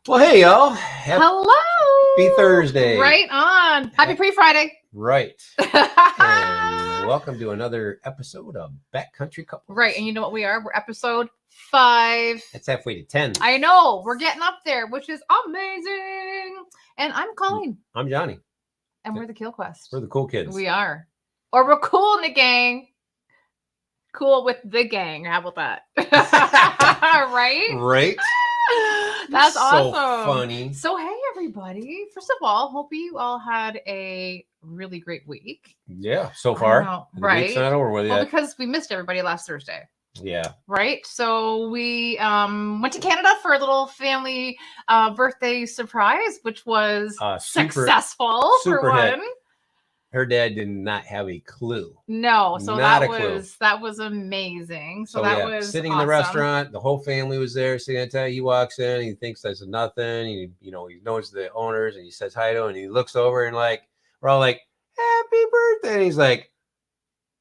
Well, hey, y'all. Hello. Happy Thursday. Right on. Happy pre-Friday. Right. And welcome to another episode of Backcountry Couples. Right. And you know what we are? We're episode 5. It's halfway to 10. I know. We're getting up there, which is amazing. And I'm Colleen. I'm Johnny. And we're the Kill Quest. We're the cool kids. We are. Or we're cool in the gang. Cool with the gang. How about that? Right? Right. That's awesome. So funny. So, hey, everybody. First of all, hope you all had a really great week. Yeah, so far. Right. The week's not over with Well, yet. because we missed everybody last Thursday. Yeah. Right. So we went to Canada for a little family birthday surprise, which was successful for one. Her dad did not have a clue. No, so Not that was amazing. So that was sitting awesome. in the restaurant. The whole family was there. Sitting at the he walks in. He thinks that's nothing. He knows the owners and he says hi to him. And he looks over and we're all like, "Happy birthday!" And he's like,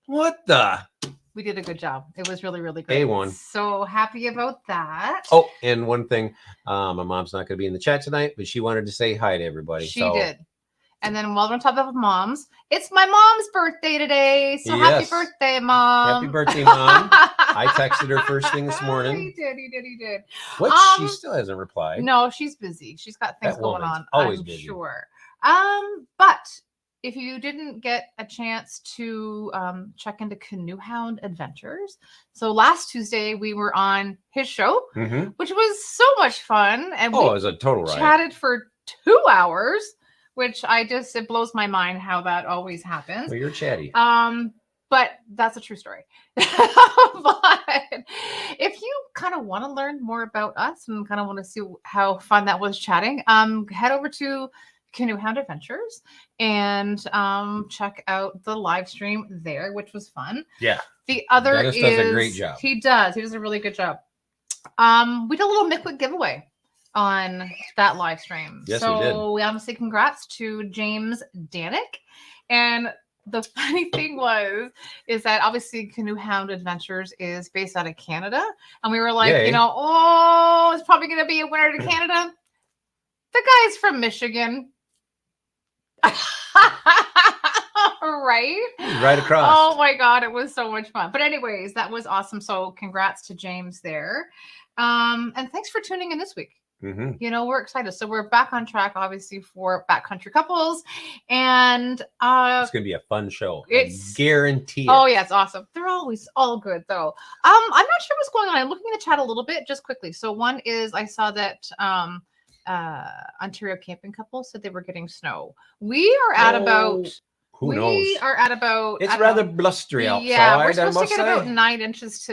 "What the?" We did a good job. It was really, really great. A1. So happy about that. Oh, and one thing, my mom's not going to be in the chat tonight, but she wanted to say hi to everybody. She did. And then while we're on top of moms, it's my mom's birthday today. So happy birthday, Mom. Happy birthday, Mom. I texted her first thing this morning. He did. Which she still hasn't replied. No, she's busy. She's got things going on. Always I'm busy. Sure. But if you didn't get a chance to check into Canoe Hound Adventures, so last Tuesday we were on his show, which was so much fun. And it was a total riot. Chatted for 2 hours. Which it blows my mind how that always happens. Well, you're chatty. But that's a true story. But if you kind of want to learn more about us and kind of want to see how fun that was chatting, head over to Canoe Hound Adventures and check out the live stream there, which was fun. Yeah. The other Dennis does a great job. He does a really good job. We did a little Mick giveaway on that live stream. Yes, so we did. We honestly congrats to James Danick. And the funny thing is that obviously Canoe Hound Adventures is based out of Canada. And we were like, Yay. it's probably going to be a winner to Canada. The guy's from Michigan. Right? Right across. Oh my God, it was so much fun. But anyways, that was awesome. So congrats to James there. And thanks for tuning in this week. We're excited. So we're back on track, obviously, for Backcountry Couples. And it's going to be a fun show. It's guaranteed. Oh, yeah, it's awesome. They're always all good, though. I'm not sure what's going on. I'm looking in the chat a little bit, just quickly. So one is I saw that Ontario camping couple said they were getting snow. We are at about... Who knows? We are at about... It's rather blustery outside. Yeah, we're supposed to get about 9 inches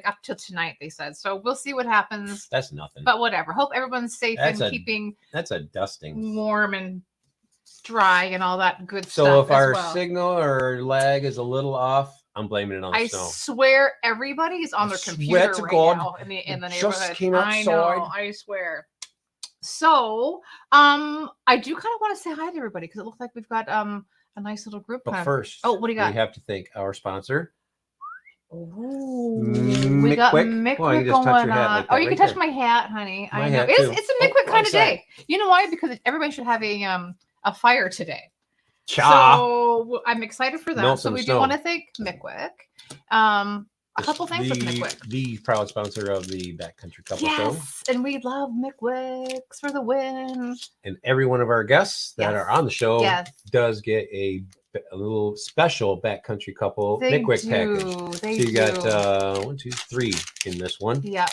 up to tonight, they said. So we'll see what happens. That's nothing. But whatever. Hope everyone's safe and keeping... That's a dusting. Warm and dry and all that good stuff. So if our signal or lag is a little off, I'm blaming it on the snow. I swear everybody's on their computer right now in the neighborhood. Just came outside. I know, I swear. So I do kind of want to say hi to everybody because it looks like we've got... a nice little group. But first, what do you got? We have to thank our sponsor. Oh, we got Mick going on. You can touch my hat, honey. I know. It's a Mick kind of day. You know why? Because everybody should have a fire today. So I'm excited for that. So we do want to thank Mick. A couple things with Mick. The proud sponsor of the Backcountry Couple Show. Yes, and we love Mick for the win. And every one of our guests that are on the show does get a little special Backcountry Couple Mick package. So you got 1, 2, 3 in this one. Yeah.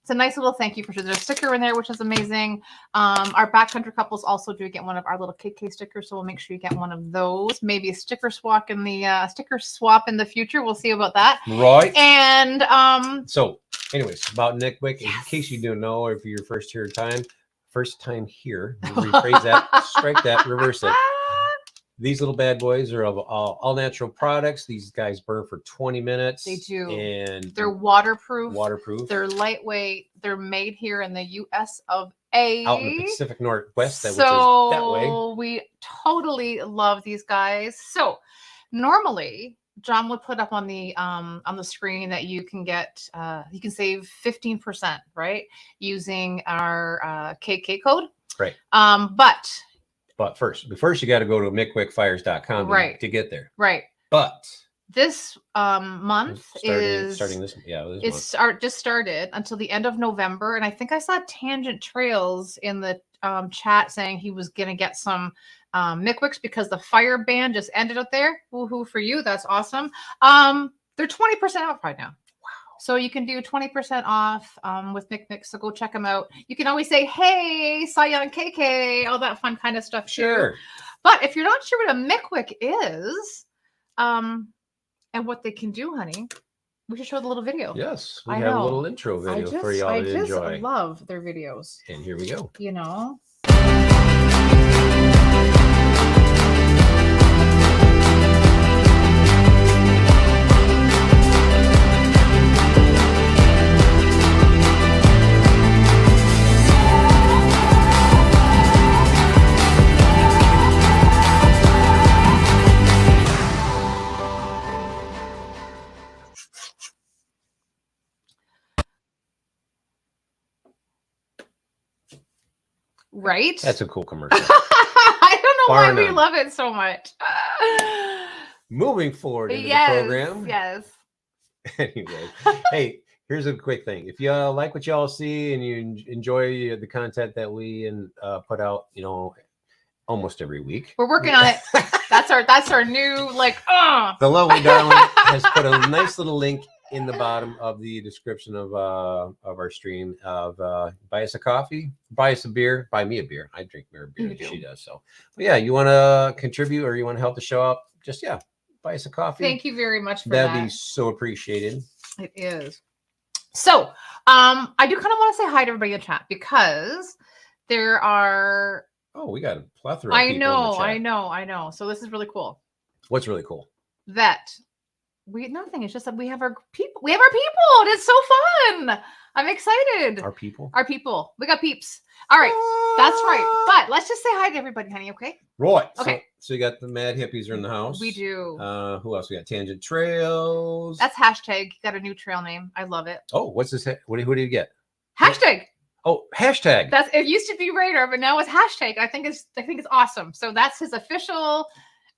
It's a nice little thank you for sure. There's a sticker in there, which is amazing. Our Backcountry Couples also do get one of our little KK stickers, so we'll make sure you get one of those. Maybe a sticker swap in the future. We'll see about that. Right. And so, anyways, about Nick Wick, in case you don't know, or if you're first time here, rephrase that, strike that, reverse it. These little bad boys are of all natural products. These guys burn for 20 minutes. They do. And they're waterproof. They're lightweight. They're made here in the US of A. Out in the Pacific Northwest, which is that way. We totally love these guys. So normally John would put up on the screen that you can save 15%, right? Using our KK code. Right. But first you got to go to mickwickfires.com to get there. Right. But this month just started until the end of November, and I think I saw Tangent Trails in the chat saying he was gonna get some Mickwicks because the fire ban just ended up there. Woohoo for you! That's awesome. They're 20% off right now. So you can do 20% off with Mick. So go check them out. You can always say, hey, saw you on KK, all that fun kind of stuff. Sure. Too. But if you're not sure what a Mickwick is and what they can do, honey, we should show the little video. Yes, we have a little intro video for y'all to enjoy. I love their videos. And here we go. You know. Right? That's a cool commercial. I don't know why we love it so much. Moving forward into the program. Yes. Anyway, hey, here's a quick thing. If you like what y'all see and you enjoy the content that we put out, almost every week. We're working on it. That's our new The lovely darling has put a nice little link in the bottom of the description of our stream of buy us a coffee, buy us a beer, buy me a beer. I drink more beer than she does. So, but yeah, you want to contribute or you want to help the show up? Just buy us a coffee. Thank you very much for that. That'd be so appreciated. It is. So, I do kind of want to say hi to everybody in the chat because there are. Oh, we got a plethora of people in the chat. I know. So this is really cool. What's really cool? That. Nothing. It's just that we have our people. And it's so fun. I'm excited. Our people. We got peeps. All right. That's right. But let's just say hi to everybody, honey. Okay. Right. Okay. So you got the Mad Hippies are in the house. We do. Who else? We got Tangent Trails. That's hashtag. Got a new trail name. I love it. Oh, what's this? Who do you get? Hashtag. Oh, hashtag. It used to be Radar, but now it's hashtag. I think it's awesome. So that's his official.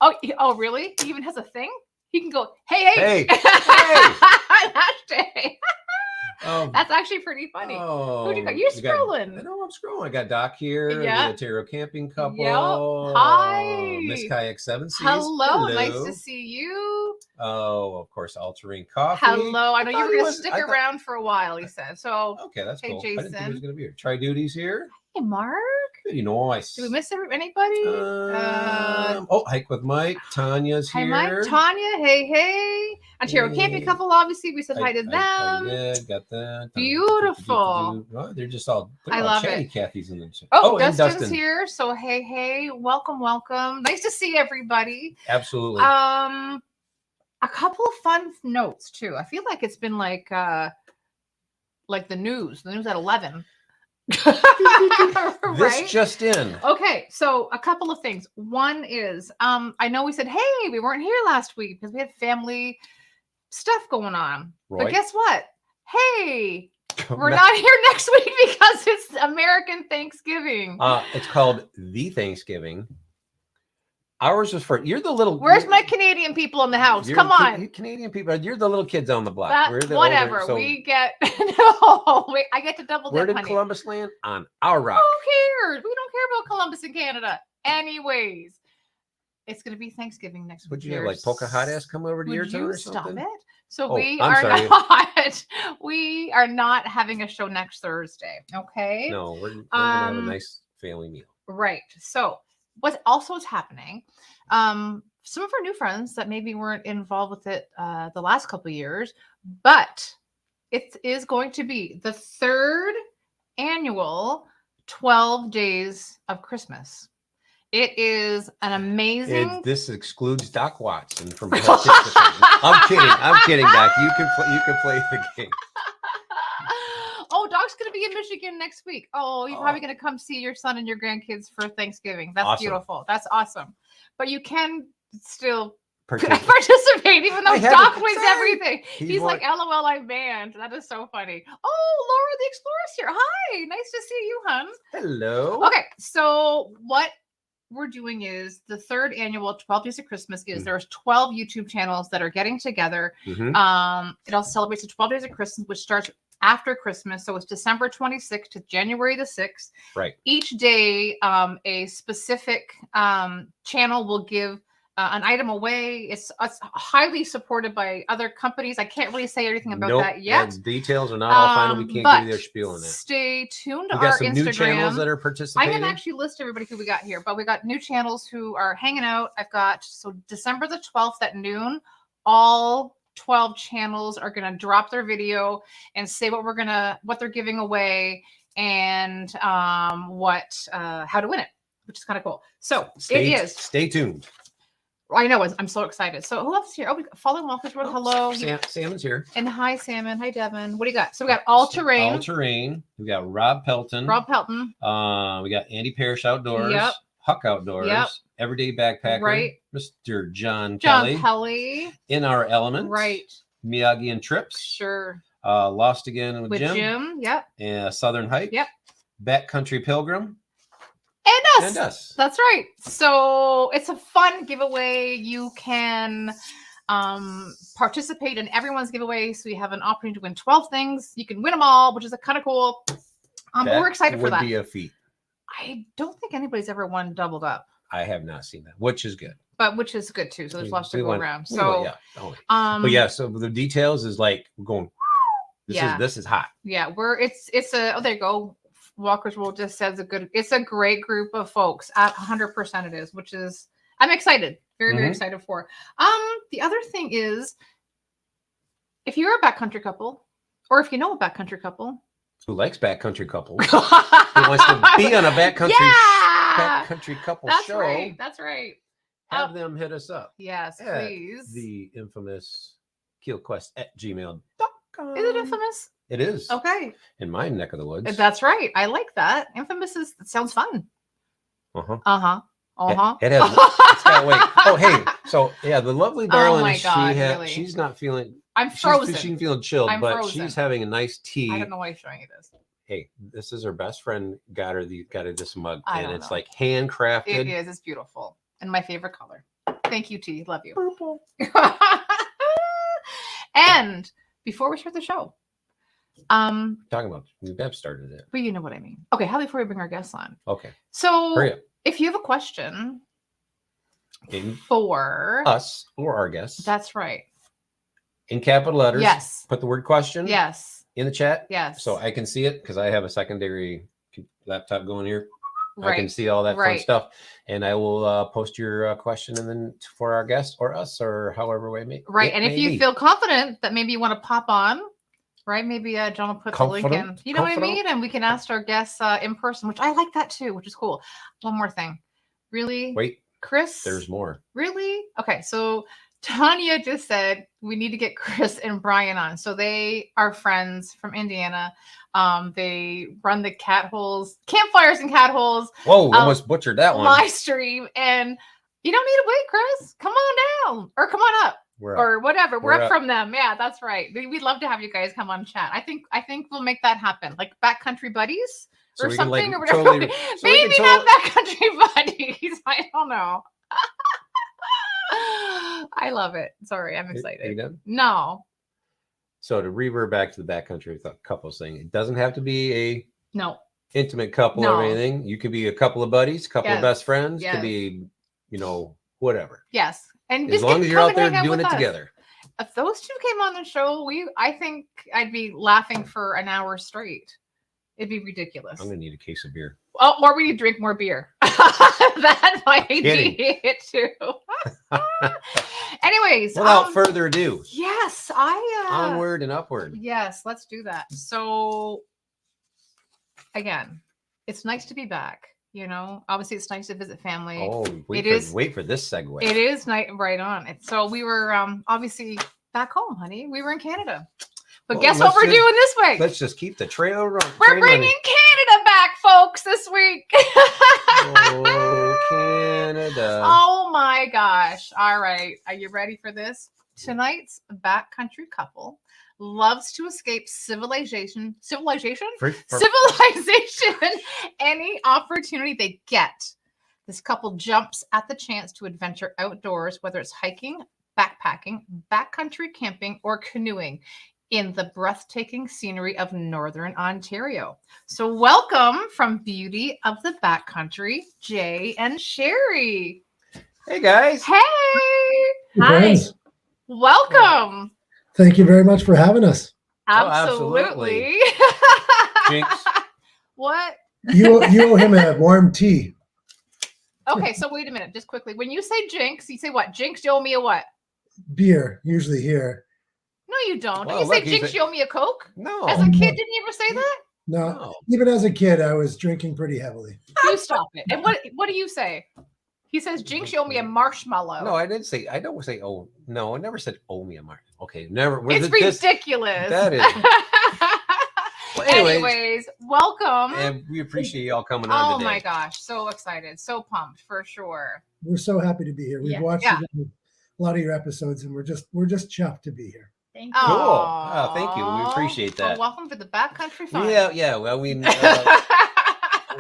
Oh, really? He even has a thing. He can go, hey. Hashtag. That's actually pretty funny. Who'd you got? You're scrolling. I know I'm scrolling. I got Doc here. Yeah. The Ontario Camping Couple. Yep. Hi. Miss Kayak 7 Seas. Hello. Nice to see you. Oh, of course, All Terrain Coffee. Hello. I know you were going to stick around for a while, he said. So, okay, that's cool. Jason. I didn't think he was going to be here. Tri Duty's here. Hey, Mark. Pretty nice. Did we miss anybody? Hike with Mike. Tanya's here. Hi, Mike. Tanya. Hey. Ontario Camping Couple, obviously. We said hi to them. Got that. Beautiful. Oh, they're just all I love chatty it. Cathy's in the chat. Oh, Dustin's here. So, hey. Welcome. Nece to see everybody. Absolutely. A couple of fun notes, too. I feel like it's been like the news at 11. Right? This just in. Okay, so a couple of things. One is, I know we said, hey, we weren't here last week because we had family stuff going on. Right. But guess what? Hey, we're not here next week because it's American Thanksgiving. It's called the Thanksgiving. Ours was for you're the little. Where's my Canadian people in the house? Come on, Canadian people. You're the little kids on the block. Whatever. So we get I get to double. Where did Columbus land? On our rock. Who cares? We don't care about Columbus in Canada. Anyways, it's going to be Thanksgiving next week. Would you have like Pocahontas come over to your town or something? Stop it. So we are not having a show next Thursday. Okay. No, we're going to have a nice family meal. Right. So. What also is happening, some of our new friends that maybe weren't involved with it the last couple of years, but it is going to be the 3rd annual 12 Days of Christmas. It is an amazing. This excludes Doc Watson from. I'm kidding, Doc. You can play the game. Oh, Doc's going to be in Michigan next week. Oh, you're probably going to come see your son and your grandkids for Thanksgiving. That's awesome. Beautiful. That's awesome. But you can still participate, even though Doc wins everything. He's like, LOL, I'm banned. That is so funny. Oh, Laura the Explorer's here. Hi, nice to see you, hun. Hello. Okay, so what we're doing is the third annual 12 Days of Christmas is there's 12 YouTube channels that are getting together. It all celebrates the 12 Days of Christmas, which starts after Christmas. So it's December 26th to January the 6th. Right. Each day, a specific channel will give an item away. It's highly supported by other companies. I can't really say anything about that yet. The details are not all final. We can't give you their spiel on that. Stay tuned to we got our some Instagram. New channels that are participating. I'm going to actually list everybody who we got here, but we got new channels who are hanging out. I've got, so December the 12th at noon, all 12 channels are going to drop their video and say what they're giving away and how to win it, which is kind of cool. So stay tuned. I know. I'm so excited. So who else is here? Oh, we got Following Walker's World. Hello. Salmon's here. And hi, Salmon. Hi, Devin. What do you got? So we got All Terrain. All Terrain. We got Rob Pelton. We got Andy Parrish Outdoors. Yep. Huck Outdoors. Yep. Everyday Backpacker. Right. Mr. John Kelly. In Our Element. Right. Miyagi and Trips. Sure. Lost Again with Jim. Yep. And Southern Hike. Yep. Backcountry Pilgrim. And us. That's right. So it's a fun giveaway. You can participate in everyone's giveaway. So you have an opportunity to win 12 things. You can win them all, which is kind of cool. We're excited for that. Would be a feat. I don't think anybody's ever won doubled up. I have not seen that, which is good. But which is good too. So there's lots to go around. So but yeah, so the details is like we're going. This is hot. Yeah, there you go. Walker's World just says it's a great group of folks. At 100% it is, which is I'm excited. Very, very excited for. The other thing is if you're a backcountry couple, or if you know a backcountry couple who likes backcountry couples, who wants to be on a backcountry couple show. That's right. Have them hit us up. Yes, please. The infamous keelquest@gmail.com. Is it infamous? It is. Okay. In my neck of the woods. That's right. I like that. Infamous it sounds fun. It has. It's got weight. Oh, hey. So yeah, the lovely darling. Oh my God, really? She's not feeling. I'm frozen. She's feeling chilled, but she's having a nice tea. I don't know why she's showing you this. Hey, this is her best friend. Got her this mug, and it's like handcrafted. It is. It's beautiful, and my favorite color. Thank you, T. Love you. Purple. And before we start the show. Talking about we have started it, but you know what I mean. Okay, how before we bring our guests on? Okay, so if you have a question for us or our guests, that's right, in capital letters. Yes, put the word question. Yes, in the chat. Yes, so I can see it because I have a secondary laptop going here. Right. I can see all that fun stuff, and I will post your question and then for our guests or us or however way may. Right, and if you feel confident that maybe you want to pop on. Right, maybe John will put the link in. You know what I mean? And we can ask our guests in person, which I like that too, which is cool. One more thing. Really? Wait. Chris? There's more. Really? Okay, so Tanya just said we need to get Chris and Brian on. So they are friends from Indiana. They run the campfires and cat holes. Whoa, almost butchered that one. Live stream. And you don't need to wait, Chris. Come on down or come on up. Or whatever. We're up from them. Yeah, that's right. We'd love to have you guys come on chat. I think we'll make that happen. Like backcountry buddies or something or whatever. Maybe not backcountry buddies. I don't know. I love it. Sorry, I'm excited. Are you done? No. So to revert back to the backcountry couples thing, it doesn't have to be a intimate couple or anything. You could be a couple of buddies, couple of best friends. Could be, whatever. Yes. And as long as you're out there doing it together. If those two came on the show, I think I'd be laughing for an hour straight. It'd be ridiculous. I'm gonna need a case of beer. Oh, or we need to drink more beer. That might be it too. Anyways, without further ado. Yes, onward and upward. Yes, let's do that. So again, it's nice to be back. Obviously it's nice to visit family. Oh, wait for this segue. It is right on. So we were obviously back home, honey. We were in Canada. But guess what we're doing this week? Let's just keep the trail running. We're bringing Canada back, folks, this week. Oh, Canada. Oh my gosh. All right. Are you ready for this? Tonight's backcountry couple loves to escape civilization, any opportunity they get. This couple jumps at the chance to adventure outdoors, whether it's hiking, backpacking, backcountry camping, or canoeing in the breathtaking scenery of Northern Ontario. So welcome from Beauty of the Backcountry, Jay and Sheri. Hey, guys. Hey. Hi. Welcome. Thank you very much for having us. Absolutely. Jinx. What? You owe him a warm tea. Okay, so wait a minute, just quickly. When you say jinx, you say what? Jinx, you owe me a what? Beer, usually here. No, you don't. Well, Don't you say jinx, you owe me a Coke? No. As a kid, didn't you ever say that? No, even as a kid, I was drinking pretty heavily. You stop it. And what do you say? He says, jinx, you owe me a marshmallow. No, I don't say, oh, no, I never said owe me a mark. Okay, never. It's ridiculous. That is. Well, anyways, welcome. And we appreciate y'all coming on today. Oh my gosh, so excited, so pumped for sure. We're so happy to be here. We've watched a lot of your episodes, and we're just chuffed to be here. Thank you. Cool. Oh, thank you. We appreciate that. Well, welcome to the Backcountry Fun. Yeah. Well, we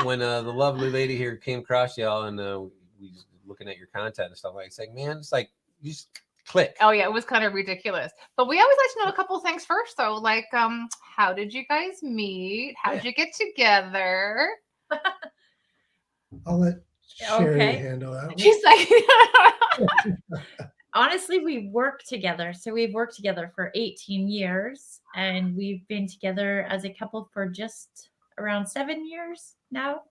when the lovely lady here came across y'all and we was looking at your content and stuff, it's like, man, it's like you just click. Oh yeah, it was kind of ridiculous. But we always like to know a couple of things first, though. Like, how did you guys meet? How did you get together? I'll let Sheri handle that one. She's like, honestly, we work together. So we've worked together for 18 years, and we've been together as a couple for just around 7 years now.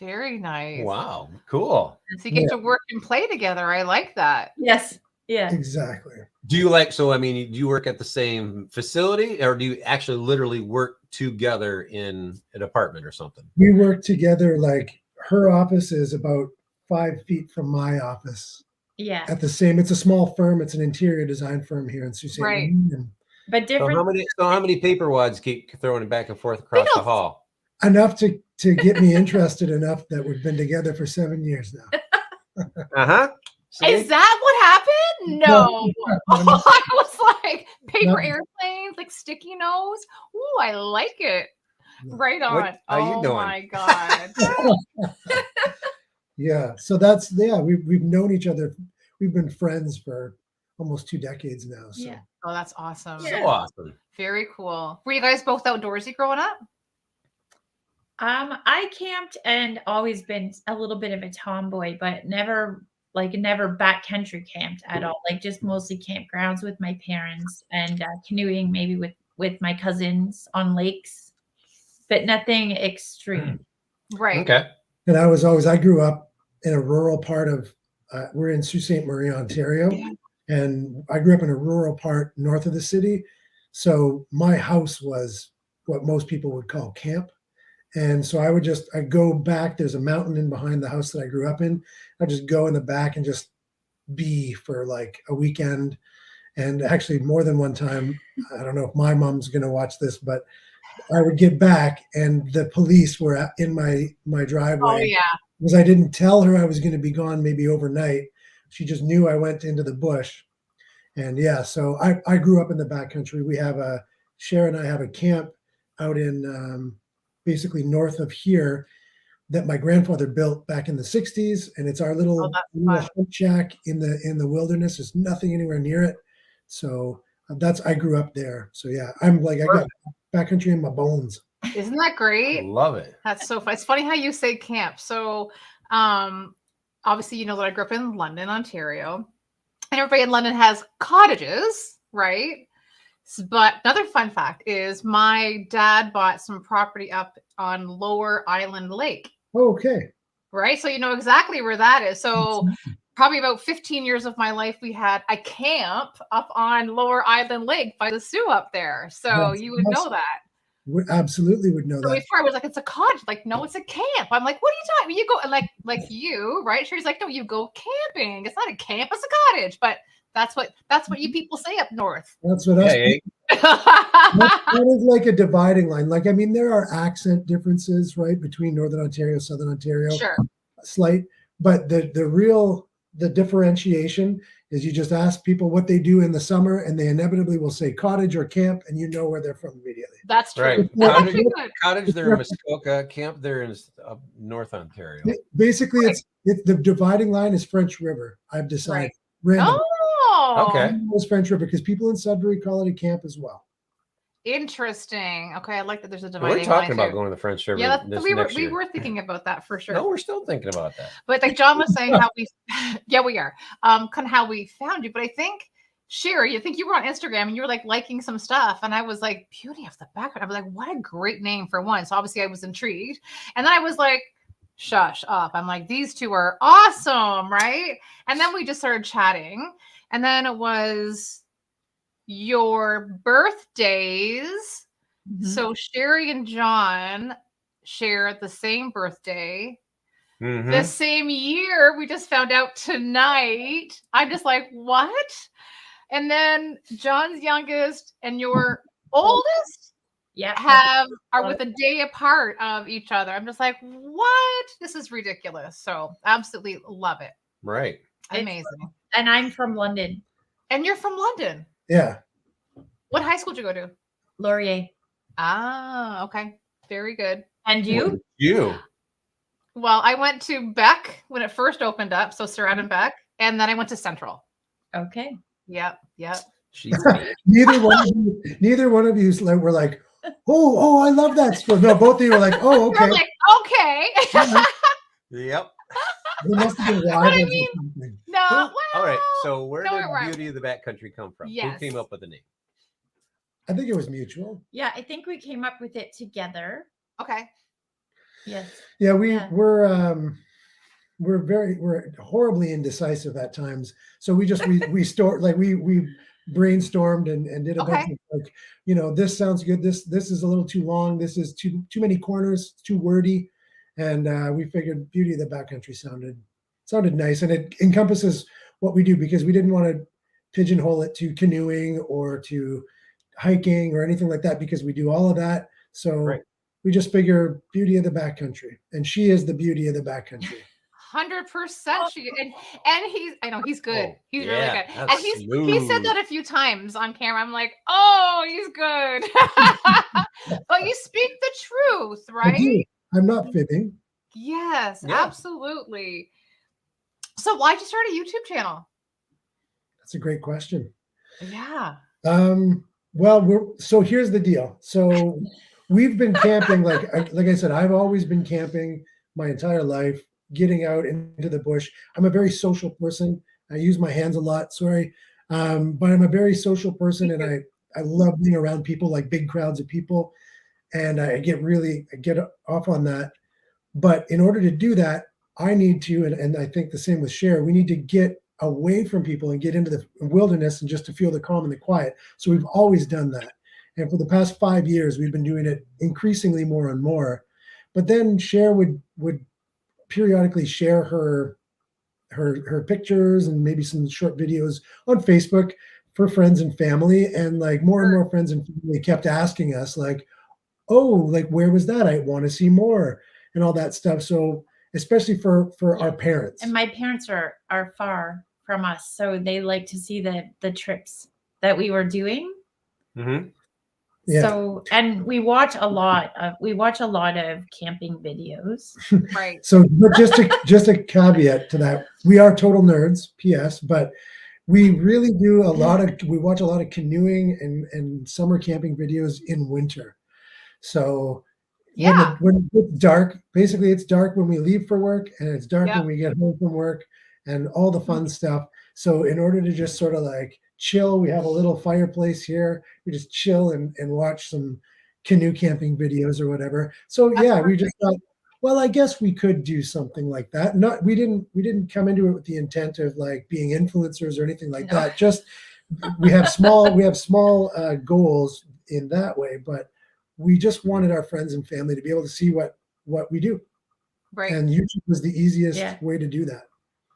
very nice. Wow, cool. So you get to work and play together. I like that. Yes. Yeah. Exactly. Do you do you work at the same facility, or do you actually literally work together in an apartment or something? We work together. Like, her office is about 5 feet from my office. Yeah. At the same, it's a small firm. It's an interior design firm here in Sault Ste. Right. Marie. But different. So how many paper wads keep throwing it back and forth across the hall? Enough to get me interested enough that we've been together for 7 years now. Is that what happened? No. I was like, paper airplanes, like sticky nose. Ooh, I like it. Right on. How you doing? Oh my God. Yeah. So we've known each other. We've been friends for almost 2 decades now. So. Yeah. Oh, that's awesome. So awesome. Very cool. Were you guys both outdoorsy growing up? I camped and always been a little bit of a tomboy, but never backcountry camped at all. Like, just mostly campgrounds with my parents and canoeing maybe with my cousins on lakes, but nothing extreme. Right. Okay. And I grew up in a rural part of, we're in Sault Ste. Marie, Ontario. And I grew up in a rural part north of the city. So my house was what most people would call camp. And so I'd go back. There's a mountain in behind the house that I grew up in. I'd just go in the back and just be for like a weekend. And actually more than one time, I don't know if my mom's going to watch this, but I would get back and the police were in my driveway. Oh yeah. Because I didn't tell her I was going to be gone maybe overnight. She just knew I went into the bush. And so I grew up in the backcountry. Sheri and I have a camp out in basically north of here that my grandfather built back in the 60s. And it's our little hut shack in the wilderness. There's nothing anywhere near it. So I grew up there. So yeah, I got backcountry in my bones. Isn't that great? I love it. That's so fun. It's funny how you say camp. So obviously you know that I grew up in London, Ontario. And everybody in London has cottages, right? But another fun fact is my dad bought some property up on Lower Island Lake. Okay. Right? So you know exactly where that is. So probably about 15 years of my life, we had a camp up on Lower Island Lake by the Sioux up there. So you would know that. We absolutely would know that. Before I was like, it's a cottage. Like, no, it's a camp. I'm like, what are you talking? You go like you, right? Sheri's like, no, you go camping. It's not a camp, it's a cottage. But that's what you people say up north. That's what That is like a dividing line. Like, I mean, there are accent differences, right, between Northern Ontario, Southern Ontario, Sure. slight, but the differentiation is you just ask people what they do in the summer, and they inevitably will say cottage or camp, and you know where they're from immediately. That's true. Right. That's actually good. Cottage, they're in Muskoka. Camp, they're in North Ontario. Basically, it's the dividing line is French River. I've decided. Right. Random. Oh, Okay. It's French River because people in Sudbury call it a camp as well. Interesting. Okay, I like that there's a dividing line. We're talking about going to the French River. Yeah, we we were thinking about that for sure. No, we're still thinking about that. But like John was saying, how we, yeah, we are. Kind of how we found you. But I think Sheri, I think you were on Instagram and you were like liking some stuff, and I was like, Beauty of the Backcountry. I was like, what a great name for one. So obviously I was intrigued, and then I was like, shush up. I'm like, these two are awesome, right? And then we just started chatting, and then it was your birthdays. Mhm. So Sheri and John share the same birthday. Mhm. The same year. We just found out tonight. I'm just like, what? And then John's youngest and your oldest are with a day apart of each other. I'm just like, what? This is ridiculous. So absolutely love it. Right. Amazing. And I'm from London. And you're from London. Yeah. What high school did you go to? Laurier. Ah, okay. Very good. And you? You. Well, I went to Beck when it first opened up. So Surratt and Beck. And then I went to Central. Okay. Yep. Neither one of you were like, oh, I love that store. No, both of you were like, oh, okay. We're like, okay. Yep. They must have been What I rivals mean- or something. No. Well, All right. So where no, did we're right. Beauty of the Backcountry come from? Yes. Who came up with the name? I think it was mutual. Yeah, I think we came up with it together. Okay. Yes. Yeah, we're horribly indecisive at times. So we brainstormed and did a bunch of like, this sounds good. This is a little too long. This is too many corners, too wordy. And we figured Beauty of the Backcountry sounded nice, and it encompasses what we do, because we didn't want to pigeonhole it to canoeing or to hiking or anything like that, because we do all of that. So we just figure Beauty of the Backcountry, and she is the beauty of the backcountry. 100%. I know he's good. Oh, he's really good. And he smooth. said that a few times on camera. I'm like, oh, he's good. But you speak the truth, right? I'm not fibbing. Yes, Yeah. absolutely. So why'd you start a YouTube channel? That's a great question. Yeah. Well, so here's the deal. So we've been camping, like I said, I've always been camping my entire life, getting out into the bush. I'm a very social person. I use my hands a lot. Sorry. But I'm a very social person, and I love being around people, like big crowds of people. And I get off on that. But in order to do that, I need to, and I think the same with Sheri, we need to get away from people and get into the wilderness and just to feel the calm and the quiet. So we've always done that. And for the past 5 years, we've been doing it increasingly more and more. But then Sheri would periodically share her pictures and maybe some short videos on Facebook for friends and family. And like more and more friends and family kept asking us like, oh, like, where was that? I want to see more and all that stuff. So especially for our parents. And my parents are far from us, so they like to see the trips that we were doing. Mm-hmm. Yeah. So, and we watch a lot of camping videos. Right. So, but just a caveat to that, we are total nerds, P.S., but we really do we watch a lot of canoeing and summer camping videos in winter. So when it's dark, basically it's dark when we leave for work, and it's dark when we get home from work, and all the fun stuff. So in order to just sort of like chill, we have a little fireplace here. We just chill and watch some canoe camping videos or whatever. So we just thought, well, I guess we could do something like that. We didn't come into it with the intent of like being influencers or anything like that. Just we have small goals in that way, but we just wanted our friends and family to be able to see what we do. Right. And YouTube was the easiest way to do that.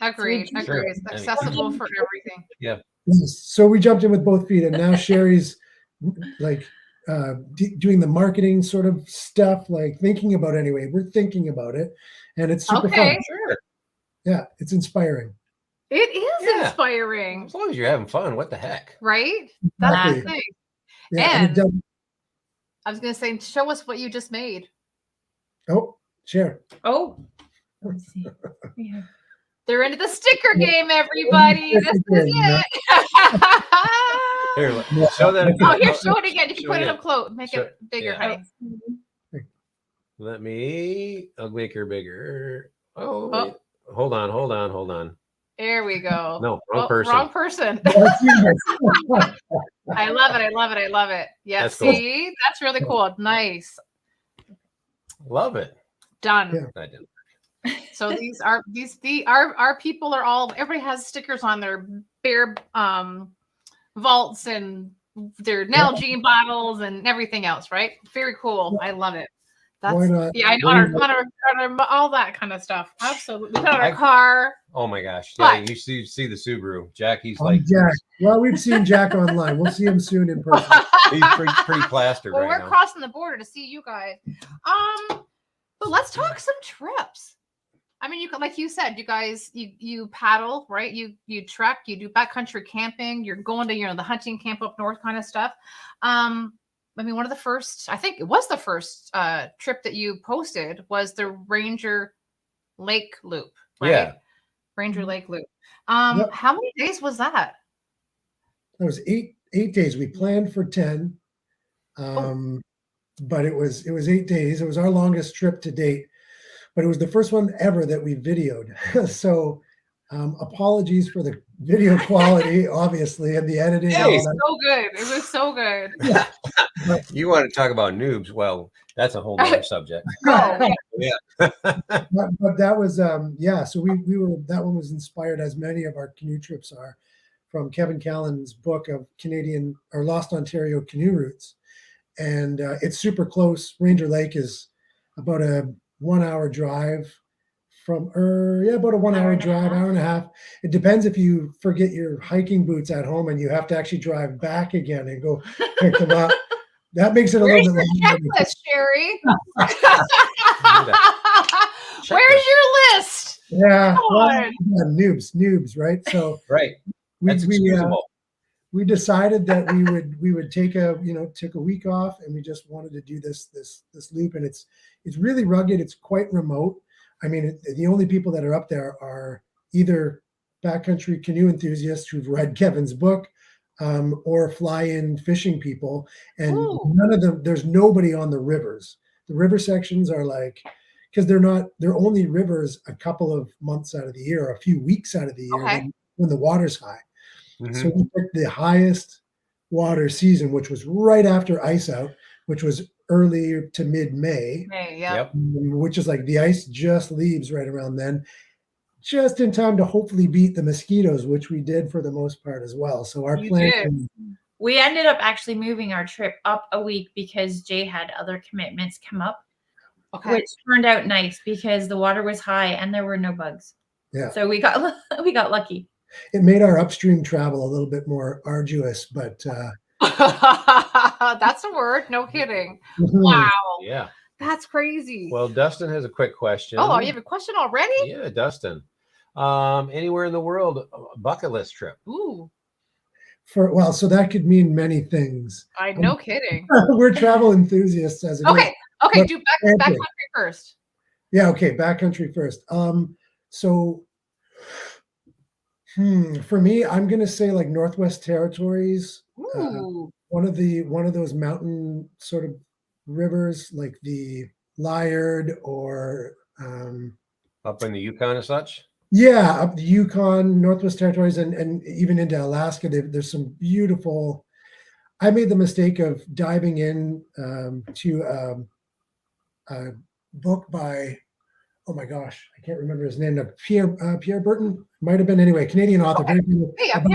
Agreed. It's accessible for everything. Yeah. So we jumped in with both feet, and now Sheri's like doing the marketing sort of stuff, like thinking about anyway. We're thinking about it, and it's super fun. Sure. Yeah, it's inspiring. It is inspiring. As long as you're having fun, what the heck? Right? That's the thing. Yeah, and I was going to say, show us what you just made. Oh, share. Oh, let's see. Yeah. They're into the sticker game, everybody. This is it. Here, show that. Oh, here, show it again. You can put it up close. Make it bigger, honey. I'll make her bigger. Oh. Hold on. There we go. No, wrong person. Wrong person. I love it. Yeah, that's see? Cool. That's really cool. Nice. Love it. Done. Yeah. I didn't. So these are our people are all, everybody has stickers on their beer vaults and their Nalgene bottles and everything else, right? Very cool. I love it. That's, yeah, I know, on our all that kind of stuff. Absolutely. We put on our car. Oh my gosh. Yeah, you see the Subaru. Jackie's like Jack. Well, we've seen Jack online. We'll see him soon in person. He's pretty plastered right now. We're crossing the border to see you guys. But let's talk some trips. I mean, you like you said, you guys, you paddle, right? You trek, you do backcountry camping. You're going to the hunting camp up north kind of stuff. I mean, one of the first, I think it was the first trip that you posted was the Ranger Lake Loop, right? Yeah. Ranger Lake Loop. How many days was that? That was eight days. We planned for 10, but it was 8 days. It was our longest trip to date, but it was the first one ever that we videoed. So apologies for the video quality, obviously, and the editing. It was so good. It was so good. Yeah. You want to talk about noobs? Well, that's a whole other subject. Yeah. But that was so we were, that one was inspired, as many of our canoe trips are, from Kevin Callan's book of Canadian or Lost Ontario canoe routes. And it's super close. Ranger Lake is about a 1 hour drive from about a 1 hour drive, hour and a half. It depends if you forget your hiking boots at home and you have to actually drive back again and go pick them up. That makes it a little bit checklist, Sheri. Where's your list? Yeah, noobs, right? So we decided that we would take a week off, and we just wanted to do this loop, and it's really rugged. It's quite remote. I mean, the only people that are up there are either backcountry canoe enthusiasts who've read Kevin's book, or fly-in fishing people, and none of them. There's nobody on the rivers. The river sections are like, because they're only rivers a couple of months out of the year, or a few weeks out of the year when the water's high. Mm-hmm. So we picked the highest water season, which was right after ice out, which was early to mid-May. Which is like the ice just leaves right around then, just in time to hopefully beat the mosquitoes, which we did for the most part as well. So our plan. We ended up actually moving our trip up a week because Jay had other commitments come up, which turned out nice because the water was high and there were no bugs. Yeah. So we got lucky. It made our upstream travel a little bit more arduous, but that's a word. No kidding. Wow. Yeah. That's crazy. Well, Dustin has a quick question. Oh, you have a question already? Yeah, Dustin. Anywhere in the world, bucket list trip. Ooh. So that could mean many things. No kidding. We're travel enthusiasts as it is. Okay, do backcountry first. Yeah, okay, backcountry first. For me, I'm gonna say like Northwest Territories. One of those mountain sort of rivers, like the Liard or up in the Yukon and such. Yeah, up the Yukon, Northwest Territories, and even into Alaska. There's some beautiful. I made the mistake of diving in to a book by, oh my gosh, I can't remember his name. Pierre Burton might have been, anyway, Canadian author. Pierre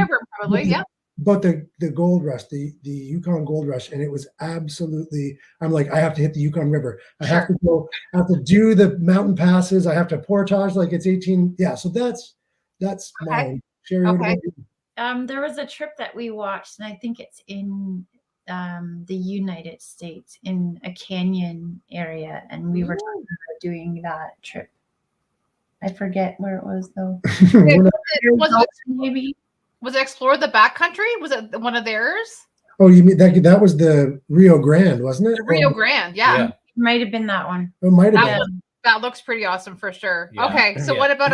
Burton probably, yeah. But the gold rush, the Yukon gold rush, and it was absolutely. I'm like, I have to hit the Yukon River. I have to go. I have to do the mountain passes. I have to portage like it's 18. Yeah, so that's mine. Sheri, there was a trip that we watched, and I think it's in the United States in a canyon area, and we were talking about doing that trip. I forget where it was though. Was it Explore the Backcountry? Was it one of theirs? Oh, you mean that was the Rio Grande, wasn't it? The Rio Grande, yeah. It might have been that one. It might have been. That looks pretty awesome for sure. Yeah. Okay, so what about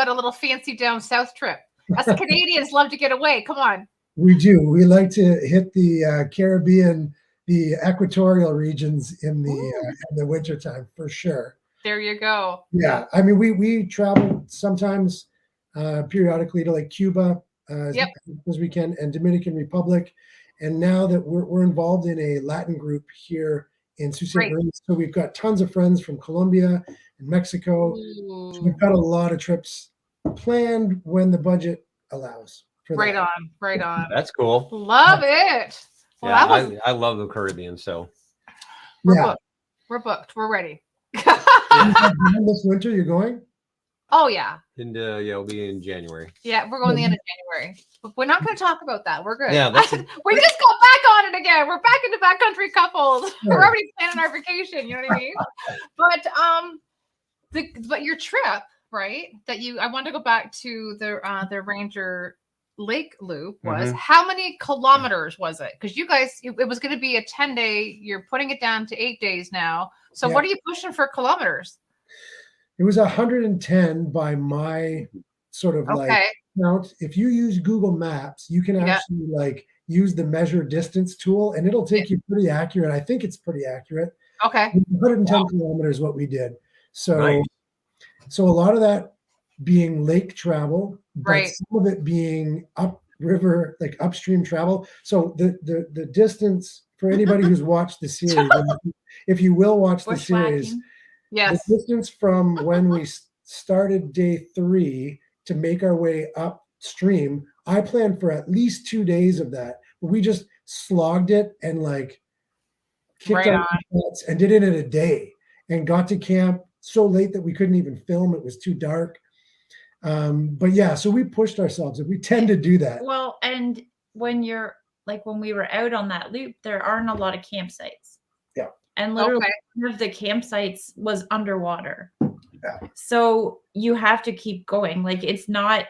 a little fancy down south trip? Us Canadians love to get away. Come on. We do. We like to hit the Caribbean, the equatorial regions in the wintertime for sure. There you go. Yeah, I mean we travel sometimes periodically to like Cuba as we can, and Dominican Republic, and now that we're involved in a Latin group here in Sault Ste. Marie, so we've got tons of friends from Colombia and Mexico. So we've got a lot of trips planned when the budget allows. Right on. That's cool. Love it. Well, yeah, I love the Caribbean, so we're booked. We're ready. This winter, you're going? Oh yeah. And we'll be in January. Yeah, we're going the end of January. But we're not going to talk about that. We're good. Yeah, we just got back on it again. We're back into backcountry couples. We're already planning our vacation. You know what I mean? But your trip, right? I want to go back to the Ranger Lake Loop was how many kilometers was it? Because you guys, it was going to be a 10-day. You're putting it down to 8 days now. So what are you pushing for kilometers? It was 110 by my sort of like count. If you use Google Maps, you can actually like use the measure distance tool, and it'll take you pretty accurate. I think it's pretty accurate. Okay. 110 kilometers what we did. So so a lot of that being lake travel, but some of it being upriver, like upstream travel. So the distance for anybody who's watched the series, if you will watch the series, the distance from when we started day 3 to make our way upstream, I planned for at least 2 days of that. But we just slogged it and like kicked out and did it in a day and got to camp so late that we couldn't even film. It was too dark. But yeah, so we pushed ourselves, and we tend to do that. Well, and when we were out on that loop, there aren't a lot of campsites. Yeah. And literally one of the campsites was underwater. Yeah. So you have to keep going. Like it's not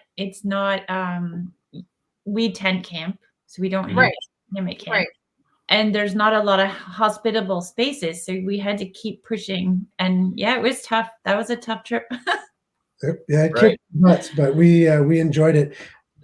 we tent camp, so we don't have camp. Right. And there's not a lot of hospitable spaces. So we had to keep pushing. And it was tough. That was a tough trip. Yeah, it kicked nuts, but we enjoyed it.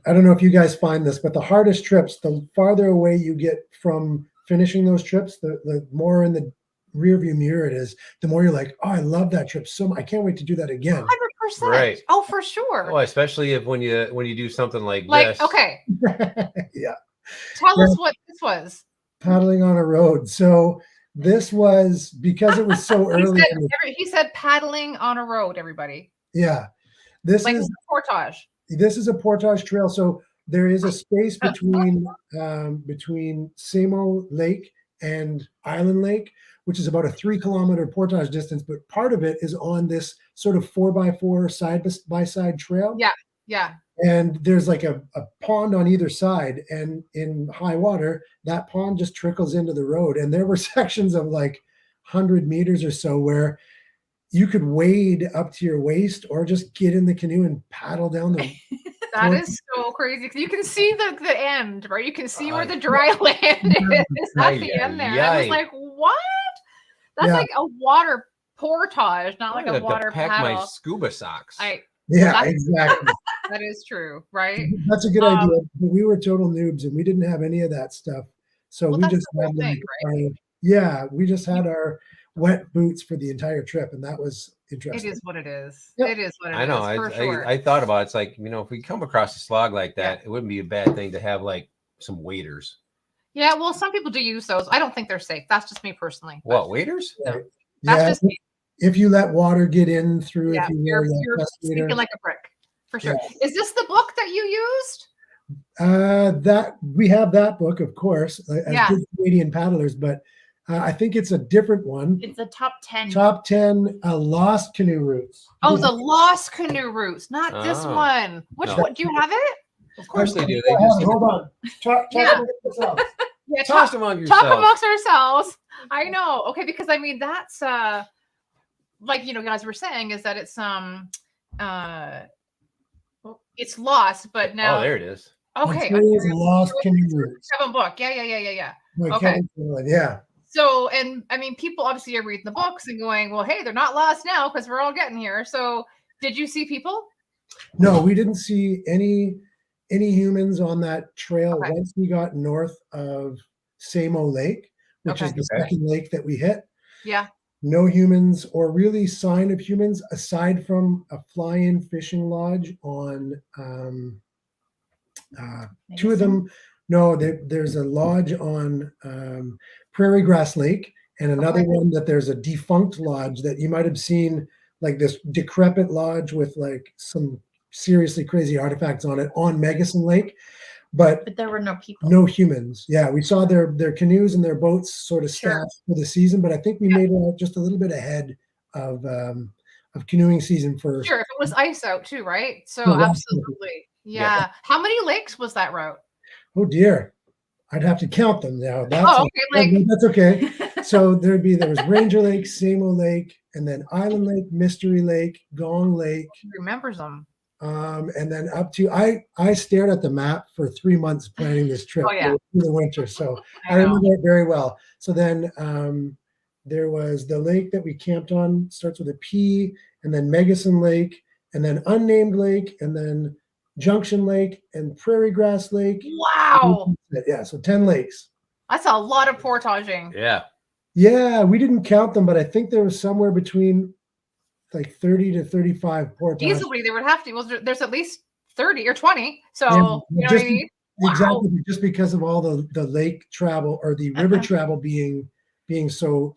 I don't know if you guys find this, but the hardest trips, the farther away you get from finishing those trips, the more in the rearview mirror it is, the more you're like, oh, I love that trip so much. I can't wait to do that again. 100%. Right. Oh, for sure. Oh, especially when you do something like this. Okay. Yeah. Tell us what this was. Paddling on a road. So this was because it was so early. He said paddling on a road, everybody. Yeah. This is a portage. This is a portage trail. So there is a space between Samo Lake and Island Lake, which is about a 3-kilometer portage distance, but part of it is on this sort of 4x4 side-by-side trail. Yeah, yeah. And there's like a pond on either side, and in high water, that pond just trickles into the road. And there were sections of like 100 meters or so where you could wade up to your waist or just get in the canoe and paddle down the That is so crazy because you can see the end, right? You can see where the dry land is at the end there. I was like, what? That's like a water portage, not like a water pack paddle. My scuba socks. Exactly. That is true, right? That's a good idea. But we were total noobs and we didn't have any of that stuff. So we just had we just had our wet boots for the entire trip, and that was interesting. It is what it is. Yep. It is what it is. I know. I thought about it. It's like, if we come across a slog like that, it wouldn't be a bad thing to have like some waders. Yeah, well, some people do use those. I don't think they're safe. That's just me personally. What, waders? No. That's just me. If you let water get in through, you're speaking like a brick, for sure. Yeah. Is this the book that you used? That we have that book, of course, as good Canadian paddlers, but I think it's a different one. It's a top 10. Top 10 lost canoe routes. Oh, the lost canoe routes, not this one. Which one? Do you have it? Of course they do. Hold on. Talk about yourself. Yeah, Toss among yourselves. Talk amongst ourselves. I know. Okay, because I mean that's like guys were saying is that it's lost, but now there it is. Okay. Ontario's Lost Canoe Routes. Kevin book. Yeah. By Okay. Kevin Finland, yeah. So, and I mean, people obviously are reading the books and going, well, hey, they're not lost now because we're all getting here. So, did you see people? No, we didn't see any humans on that trail once we got north of Samo Lake, which is the second lake that we hit. Yeah. No humans or really sign of humans aside from a fly-in fishing lodge on two of them. No, there's a lodge on Prairie Grass Lake and another one that there's a defunct lodge that you might have seen, like this decrepit lodge with like some seriously crazy artifacts on it on Megason Lake. But there were no people. No humans. Yeah, we saw their canoes and their boats sort of staffed for the season, but I think we made it out just a little bit ahead of canoeing season first. Sure, if it was ice out too, right? So absolutely. Yeah. How many lakes was that route? Oh dear. I'd have to count them now. That's okay. So there was Ranger Lake, Samo Lake, and then Island Lake, Mystery Lake, Gong Lake. Who remembers them? And then up to I stared at the map for 3 months planning this trip through the winter, so I remember it very well. So then there was the lake that we camped on, starts with a P, and then Megason Lake, and then Unnamed Lake, and then Junction Lake and Prairie Grass Lake. Wow. Yeah, so 10 lakes. That's a lot of portaging. Yeah, we didn't count them, but I think there was somewhere between like 30 to 35 portages. Easily, there would have to. Well, there's at least 30 or 20. So, you know what I mean? Exactly, just because of all the lake travel or the river travel being so.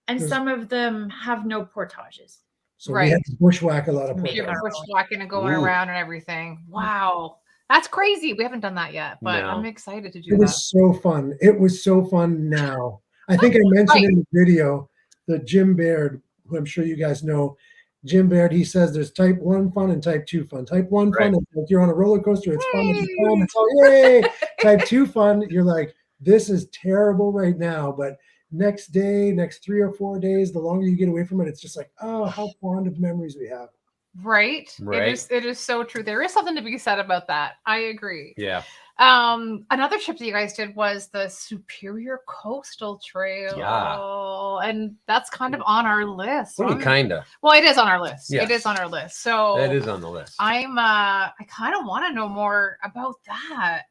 And some of them have no portages. So we had to bushwhack a lot of portages. Bushwhacking and going around and everything. Wow. That's crazy. We haven't done that yet, but I'm excited to do that. It was so fun. It was so fun now. I think I mentioned in the video that Jim Baird, who I'm sure you guys know, Jim Baird, he says there's type 1 fun and type 2 fun. Type 1 fun is like you're on a roller coaster, it's fun, it's all yay. Type 2 fun, you're like, this is terrible right now, but next day, next 3 or 4 days, the longer you get away from it, it's just like, oh, how fond of memories we have. Right. It is so true. There is something to be said about that. I agree. Yeah. Another trip that you guys did was the Superior Coastal Trail. Yeah. And that's kind of on our list. Well, kinda. Well, it is on our list. Yes. It is on our list. So that is on the list. I kind of want to know more about that.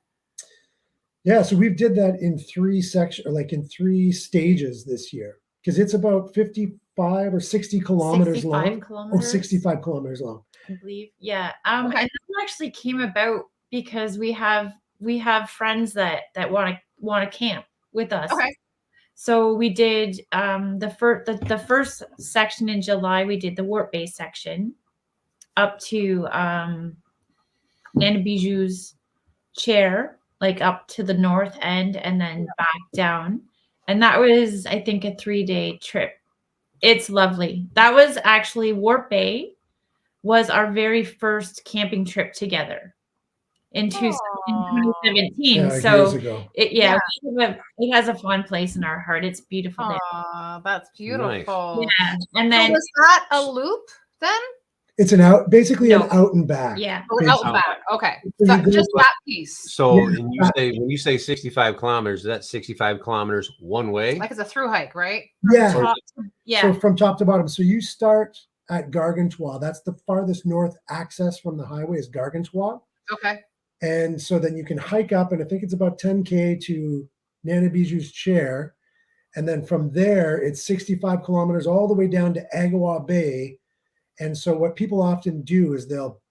Yeah, so we did that in 3 sections, or like in 3 stages this year, because it's about 55 or 60 kilometers long. Kilometers. Oh, 65 kilometers long. I believe. Yeah. And that actually came about because we have friends that want to camp with us. Okay. So we did the first section in July. We did the Warp Bay section up to Nana Bijou's chair, like up to the north end, and then back down. And that was, I think, a 3-day trip. It's lovely. That was actually Warp Bay was our very first camping trip together in 2017. Yeah, so it has a fond place in our heart. It's beautiful. That's beautiful. Nice. Yeah. And then was that a loop then? It's an out and back. Yeah. Out and back. Okay. So just that piece. So when you say 65 kilometers, that's 65 kilometers one way? Like it's a through hike, right? Yeah. So from top to bottom. So you start at Gargantua. That's the farthest north access from the highway is Gargantua. Okay. And so then you can hike up, and I think it's about 10K to Nana Bijou's chair. And then from there, it's 65 kilometers all the way down to Agawa Bay. And so what people often do is they'll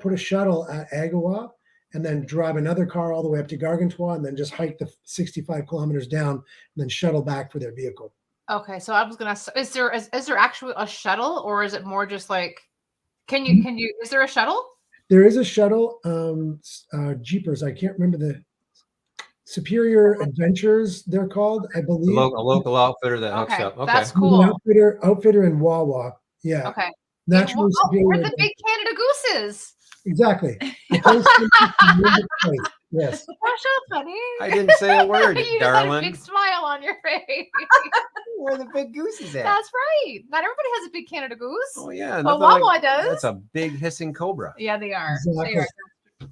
put a shuttle at Agawa and then drive another car all the way up to Gargantua and then just hike the 65 kilometers down and then shuttle back for their vehicle. Okay. So I was going to, is there actually a shuttle, or is it more just like, is there a shuttle? There is a shuttle, Jeepers. I can't remember the Superior Adventures, they're called, I believe. A local outfitter that hooks up. Okay. That's cool. Outfitter in Wawa. Yeah. Okay. Naturally superior. Where the big Canada gooses. Exactly. Yes. Brush up, honey. I didn't say a word, You just darling. had a big smile on your face. Where the big goose is at? That's right. Not everybody has a big Canada goose. Oh yeah, But nothing Wawa does. That's a big hissing cobra. Yeah, they are. Exactly. They are.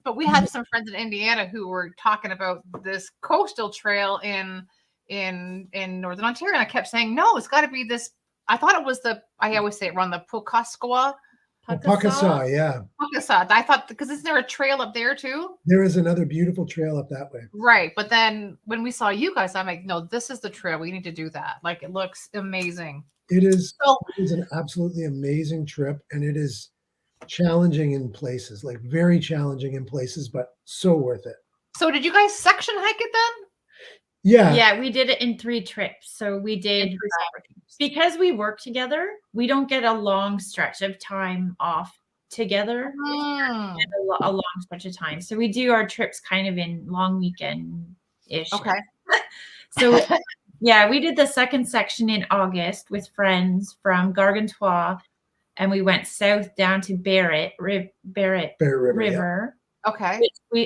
But we had some friends in Indiana who were talking about this coastal trail in Northern Ontario. And I kept saying, no, it's got to be this. I thought it was I always say it run the Pukasqua. Pukasau, yeah. Pukasau. I thought, because isn't there a trail up there too? There is another beautiful trail up that way. Right. But then when we saw you guys, I'm like, no, this is the trail. We need to do that. Like, it looks amazing. It is an absolutely amazing trip, and it is challenging in places, like very challenging in places, but so worth it. So did you guys section hike it then? Yeah. Yeah, we did it in 3 trips. So we did, because we work together, we don't get a long stretch of time off together. A long stretch of time. So we do our trips kind of in long weekend-ish. Okay. So yeah, we did the second section in August with friends from Gargantua, and we went south down to Barrett River. Yeah. Okay.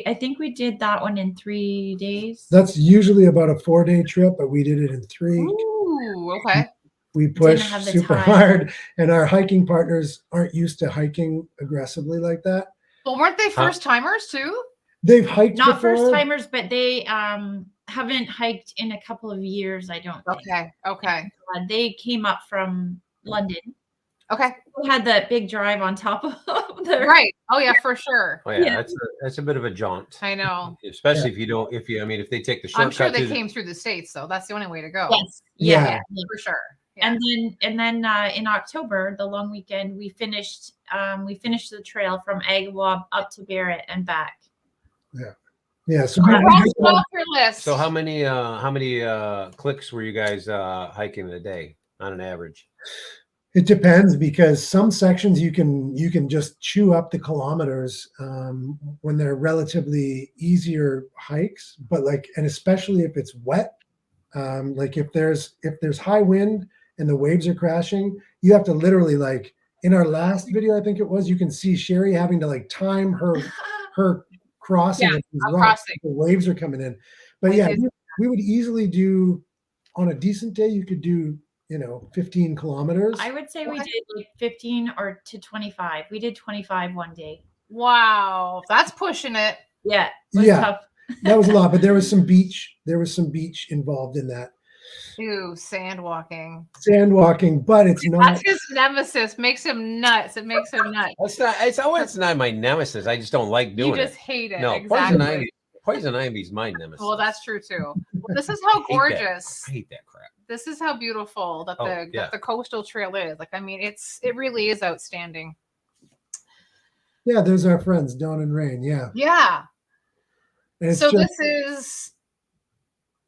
I think we did that one in 3 days. That's usually about a 4-day trip, but we did it in 3. Ooh, okay. We pushed super hard, and our hiking partners aren't used to hiking aggressively like that. Well, weren't they first timers too? They've hiked Not before. first timers, but they haven't hiked in a couple of years, I don't think. Okay. They came up from London. Okay. We had that big drive on top of the right. Oh yeah, for sure. Oh yeah, that's a bit of a jaunt. I know. Especially if they take the shortcut. I'm sure they came through the States though. That's the only way to go. Yes. Yeah. For sure. Yeah. And then in October, the long weekend, we finished the trail from Agawam up to Barrett and back. Yeah. So off your list. So how many clicks were you guys hiking in a day on an average? It depends, because some sections you can just chew up the kilometers when they're relatively easier hikes, but and especially if it's wet, like if there's high wind and the waves are crashing, you have to literally, like in our last video, I think it was, you can see Sheri having to time her crossing. The waves are coming in, but we would easily do, on a decent day, you could do 15 kilometers. I would say we did like 15 or to 25. We did 25 one day. Wow, that's pushing it. Yeah, it was tough. That was a lot, but there was some beach involved in that. Ew, sand walking, but it's not. That's his nemesis. Makes him nuts. It makes him nuts. It's not my nemesis. I just don't like doing it. You just hate it. No, exactly. Poison ivy's my nemesis. Well, that's true too. Well, this is how gorgeous. I hate that crap. This is how beautiful that the coastal trail is. Like, I mean, it really is outstanding. Yeah, there's our friends, Dawn and Rain. Yeah. Yeah. So this is,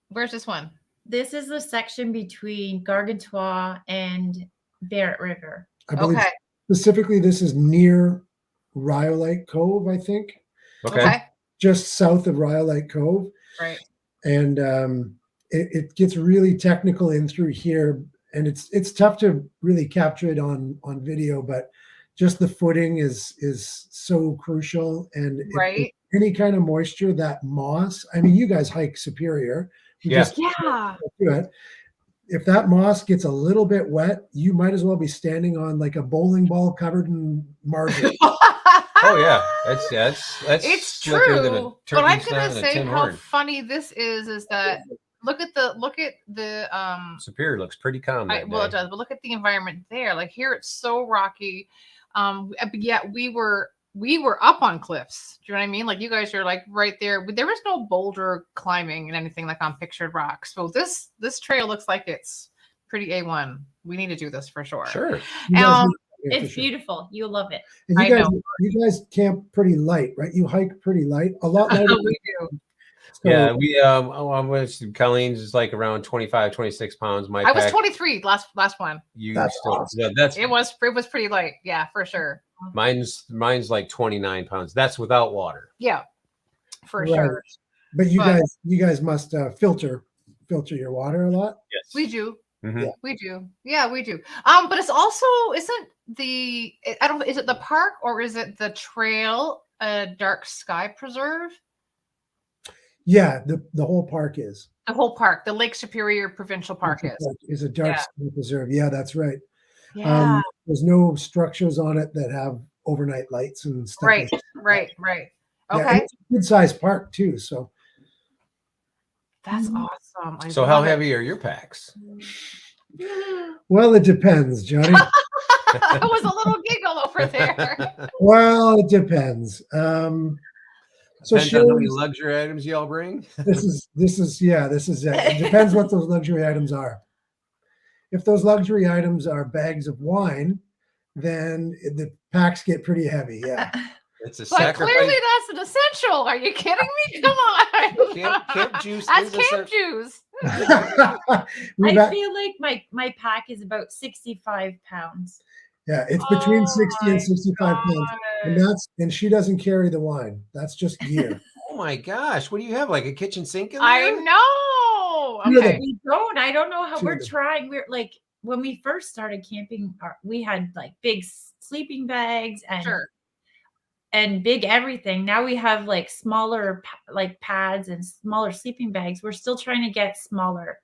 where's this one? This is the section between Gargantua and Barrett River. I believe specifically this is near Rhyolite Cove, I think. Okay. Just south of Rhyolite Cove. Right. And it gets really technical in through here, and it's tough to really capture it on video, but just the footing is so crucial. And if any kind of moisture, that moss, I mean, you guys hike Superior. If that moss gets a little bit wet, you might as well be standing on like a bowling ball covered in margarine. Oh yeah, it's true. But I'm gonna say how funny this is that look at the Superior looks pretty calm. Well, it does, but look at the environment there. Like here, it's so rocky. But yet we were up on cliffs. Do you know what I mean? Like you guys are like right there. There was no boulder climbing and anything like on pictured rocks. So this trail looks like it's pretty A1. We need to do this for sure. Sure. It's beautiful. You'll love it. And you guys camp pretty light, right? You hike pretty light, a lot lighter. We do. So, yeah, we Colleen's is like around 25, 26 pounds. I was 23 last one. It was pretty light. Yeah, for sure. Mine's like 29 pounds. That's without water. Yeah, for sure. But you guys must filter your water a lot. Yes, we do. Mm-hmm. Yeah. We do. Yeah, we do. But it's also is it the park or is it the trail a dark sky preserve? Yeah, the whole park is. The whole park, the Lake Superior Provincial Park is a dark Yeah. sky preserve. Yeah, that's right. Yeah. There's no structures on it that have overnight lights and stuff. Right, like that. right. Yeah, Okay. it's a good sized park too. So That's awesome. I So how love it. heavy are your packs? well, it depends, Johnny. It was a little giggle over there. Well, it depends. So Depends on how many luxury items y'all bring. this is it. It depends what those luxury items are. If those luxury items are bags of wine, then the packs get pretty heavy. Yeah. It's a But sacrifice. clearly that's an essential. Are you kidding me? Come on. Camp juice. That's is camp juice. I feel like my pack is about 65 pounds. Yeah, it's between 60 and my 65 pounds. And she doesn't carry the wine. That's just gear. Oh my gosh. What do you have? Like a kitchen sink in there? I know. Okay. We don't. I don't know how we're trying. We're like, when we first started camping, we had like big sleeping bags and big everything. Now we have like smaller like pads and smaller sleeping bags. We're still trying to get smaller.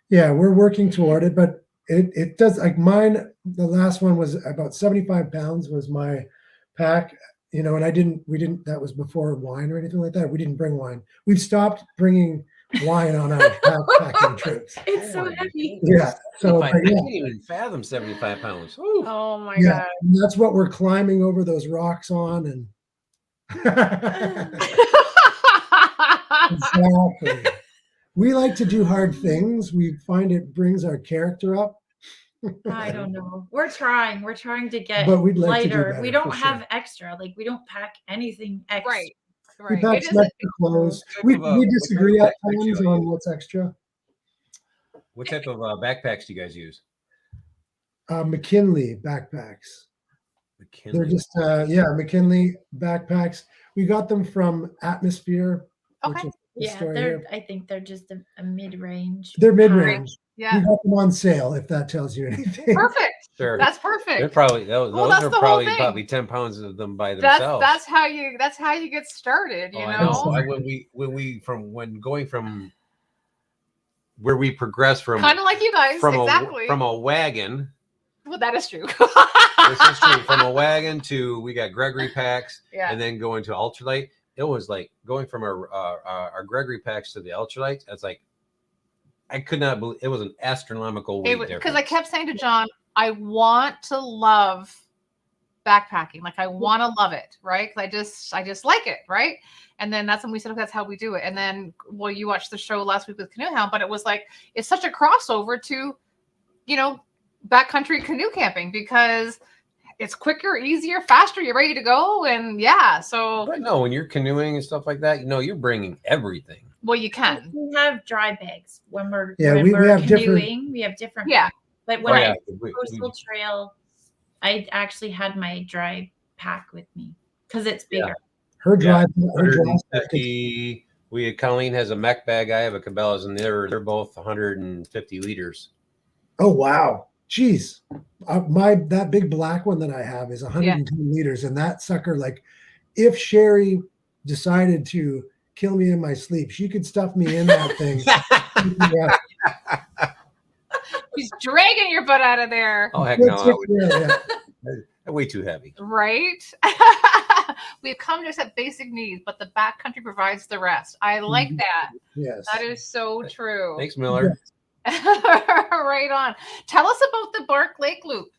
Yeah, we're working toward it, but it does, like mine, the last one was about 75 pounds was my pack, and we didn't, that was before wine or anything like that. We didn't bring wine. We've stopped bringing wine on our backpacking trips. It's so heavy. Yeah. So I can't even fathom 75 pounds. Ooh. Oh my God. And that's what we're climbing over those rocks on. And exactly. We like to do hard things. We find it brings our character up. I don't know. We're trying to get but we'd like lighter. To do we don't have extra. Like we don't pack anything extra. Right. We pack some extra clothes. We disagree at times on what's extra. What type of backpacks do you guys use? McKinley backpacks. McKinley. They're just McKinley backpacks. We got them from Atmosphere. Okay. Yeah, I think they're just a mid-range. They're mid-range. Yeah. We got them on sale, if that tells you anything. Perfect. Sure. That's perfect. They're probably those are probably 10 pounds of them by themselves. That's how you get started, you know. When going from where we progress from, kind of like you guys, from a wagon. Well, that is true. This is true. From a wagon to we got Gregory packs, and then going to ultralight. It was like going from our Gregory packs to the ultralights. It's like I could not believe it was an astronomical weight difference. Because I kept saying to John, I want to love backpacking. Like I want to love it, right? Because I just like it, right? And then that's when we said, okay, that's how we do it. And then, well, you watched the show last week with Canoe Hound, but it was like it's such a crossover to, backcountry canoe camping because it's quicker, easier, faster. You're ready to go, and so. But no, when you're canoeing and stuff like that, you're bringing everything. Well, you can. We have dry bags when we're we have canoeing. We have different. Yeah. But when I coastal trail, I actually had my dry pack with me because it's bigger. Yeah. Her dry. Colleen has a mech bag. I have a Cabela's, and they're both 150 liters. Oh wow. Jeez, that big black one that I have is 110 liters, and that sucker, like, if Sheri decided to kill me in my sleep, she could stuff me in that thing. She's dragging your butt out of there. Oh heck no! Way too heavy. Right? We've come to accept basic needs, but the backcountry provides the rest. I like that. Yes, that is so true. Thanks, Miller. Right on. Tell us about the Bark Lake Loop.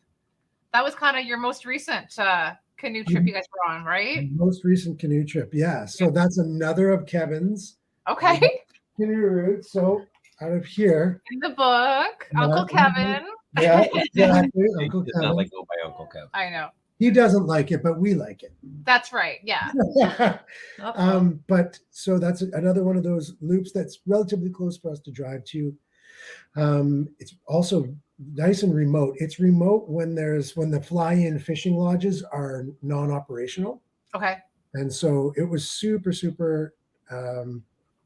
That was kind of your most recent canoe trip you guys were on, right? Most recent canoe trip, yeah. So that's another of Kevin's. Okay. Canoe route. So out of here. In the book, Uncle Kevin. Yeah, exactly. Uncle Kevin. Not like go by Uncle Kevin. I know. He doesn't like it, but we like it. That's right. Yeah. But so that's another one of those loops that's relatively close for us to drive to. It's also nice and remote. It's remote when the fly-in fishing lodges are non-operational. Okay. And so it was super, super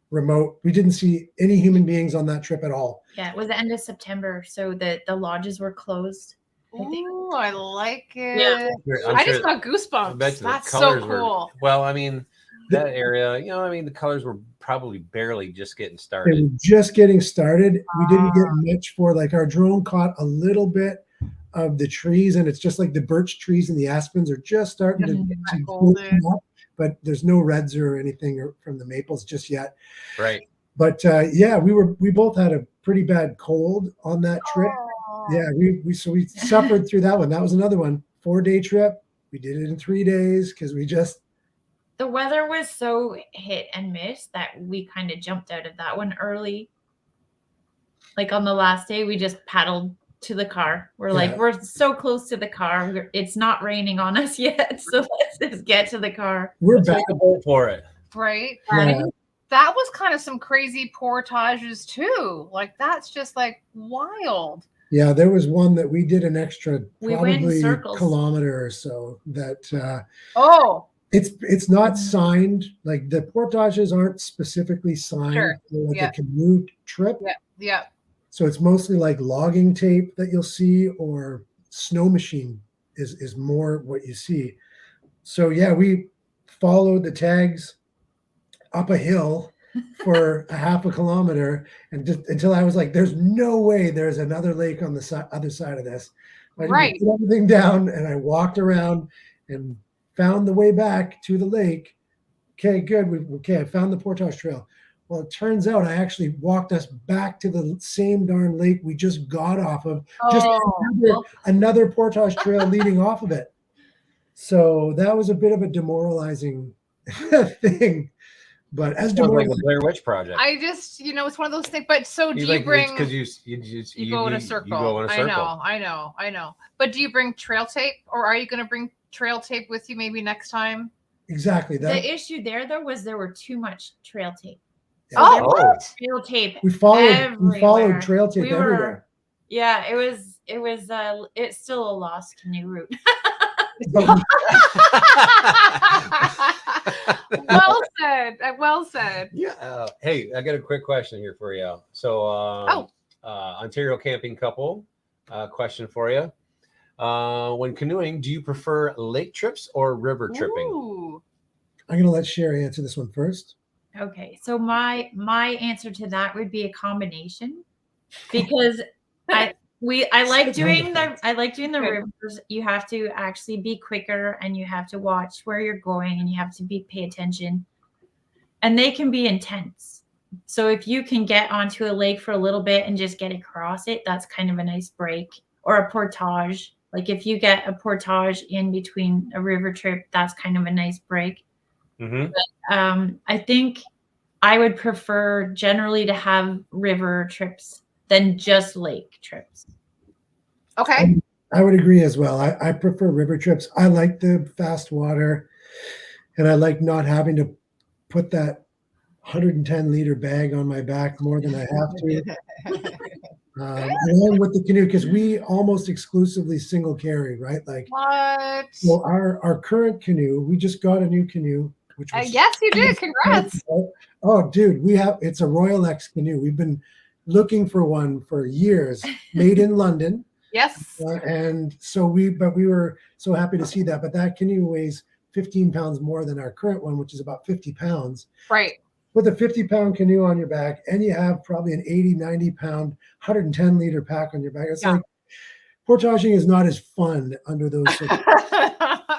remote. We didn't see any human beings on that trip at all. Yeah, it was the end of September, so the lodges were closed. Ooh, I like it. Yeah. I just got goosebumps. That's so cool. Well, I mean, that area, the colors were probably barely just getting They started. were just getting started. We didn't get much for like our drone caught a little bit of the trees, and it's just like the birch trees and the aspens are just starting to open up, but there's no reds or anything from the maples just yet. Right. But yeah, we both had a pretty bad cold on that trip. Yeah, we suffered through that one. That was another one, 4-day trip. We did it in 3 days because the weather was so hit and miss that we kind of jumped out of that one early. Like on the last day, we just paddled to the car. We're like, we're so close to the car. It's not raining on us yet, so let's just get to the car. We're back for it. Right. Yeah. That was kind of some crazy portages too. Like that's just like wild. Yeah, there was one that we did an extra probably circles. kilometer or so that it's not signed. Like the portages aren't specifically signed for like a canoe trip. Yeah. So it's mostly like logging tape that you'll see, or snow machine is more what you see. So yeah, we followed the tags up a hill for a half a kilometer, and just until I was like, there's no way there's another lake on the other side of this. I put everything down and I walked around and found the way back to the lake. Okay, good. I found the portage trail. Well, it turns out I actually walked us back to the same darn lake we just got off of, just another portage trail leading off of it. So that was a bit of a demoralizing thing. But as like the Blair Witch Project, I just, it's one of those things. But so do you bring? Because you go in a circle. You go in a circle. I know. But do you bring trail tape, or are you going to bring trail tape with you maybe next time? Exactly. The issue there though was there were too much trail tape. So trail tape. We followed trail tape everywhere. Yeah, it's still a lost canoe route. Well said. Yeah. Hey, I got a quick question here for you. So, Ontario camping couple, question for you. When canoeing, do you prefer lake trips or river tripping? Ooh. I'm going to let Sheri answer this one first. Okay, so my answer to that would be a combination, because I like doing the rivers. You have to actually be quicker, and you have to watch where you're going, and you have to pay attention, and they can be intense. So if you can get onto a lake for a little bit and just get across it, that's kind of a nice break. Or a portage, like if you get a portage in between a river trip, that's kind of a nice break. Mm-hmm. But, I think I would prefer generally to have river trips than just lake trips. Okay. I would agree as well. I prefer river trips. I like the fast water, and I like not having to put that 110-liter bag on my back more than I have to. Along with the canoe, because we almost exclusively single carry, right? Like what? Well, our current canoe, we just got a new canoe. Which was yes, you did. Congrats. Oh, dude, it's a Royal X canoe. We've been looking for one for years, made in London. Yes. And so we were so happy to see that. But that canoe weighs 15 pounds more than our current one, which is about 50 pounds. Right. With a 50-pound canoe on your back, and you have probably an 80, 90-pound, 110-liter pack on your back. It's like portaging is not as fun under those circumstances.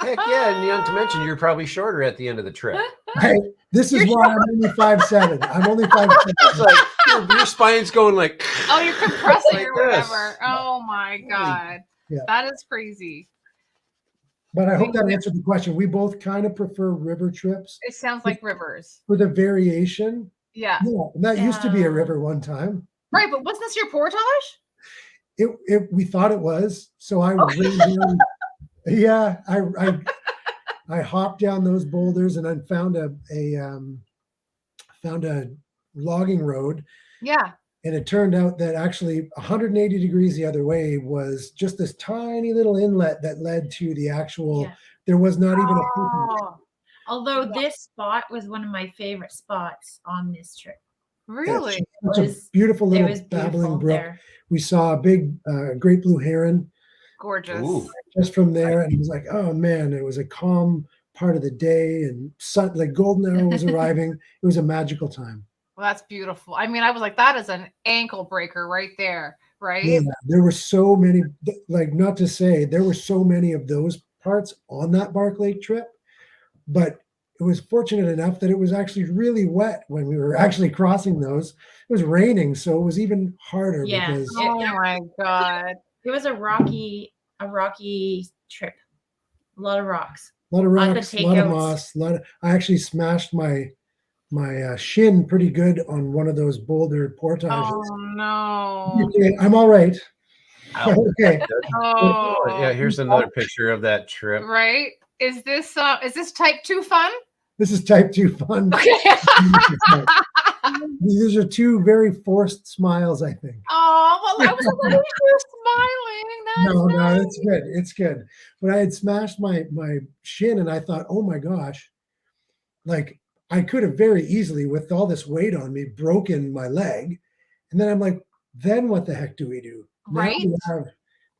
Heck yeah, and not to mention you're probably shorter at the end of the trip. Right. This is why I'm only 5'7". I'm only 5'7". It's like your spine's going like. Oh, you're compressing or whatever. Oh my god, that is crazy. But I hope that answered the question. We both kind of prefer river trips. It sounds like rivers. For the variation. Yeah. And that used to be a river one time. Right, but wasn't this your portage? We thought it was. So I I hopped down those boulders and I found a logging road. Yeah. And it turned out that actually 180 degrees the other way was just this tiny little inlet that led to the actual, there was not even a. Although this spot was one of my favorite spots on this trip. Really? It was a beautiful little babbling brook. There. We saw a big great blue heron. Gorgeous. Ooh. Just from there. And it was like, oh man, it was a calm part of the day, and sun, like golden hour was arriving. It was a magical time. Well, that's beautiful. I mean, I was like, that is an ankle breaker right there, right? Yeah, there were so many, like, not to say there were so many of those parts on that Bark Lake trip, but it was fortunate enough that it was actually really wet when we were actually crossing those. It was raining, so it was even harder because oh my God. It was a rocky trip. A lot of rocks. A lot of rocks, a lot of moss, I actually smashed my shin pretty good on one of those boulder portages. Oh no. Okay, I'm all right. Okay. Oh yeah, here's another picture of that trip. Right? Is this type 2 fun? This is type 2 fun. Okay. These are two very forced smiles, I think. Oh, well, I was like, you're smiling. No, it's good. It's good. But I had smashed my shin, and I thought, oh my gosh, like I could have very easily, with all this weight on me, broken my leg. And then I'm like, then what the heck do we do? Right. Now we have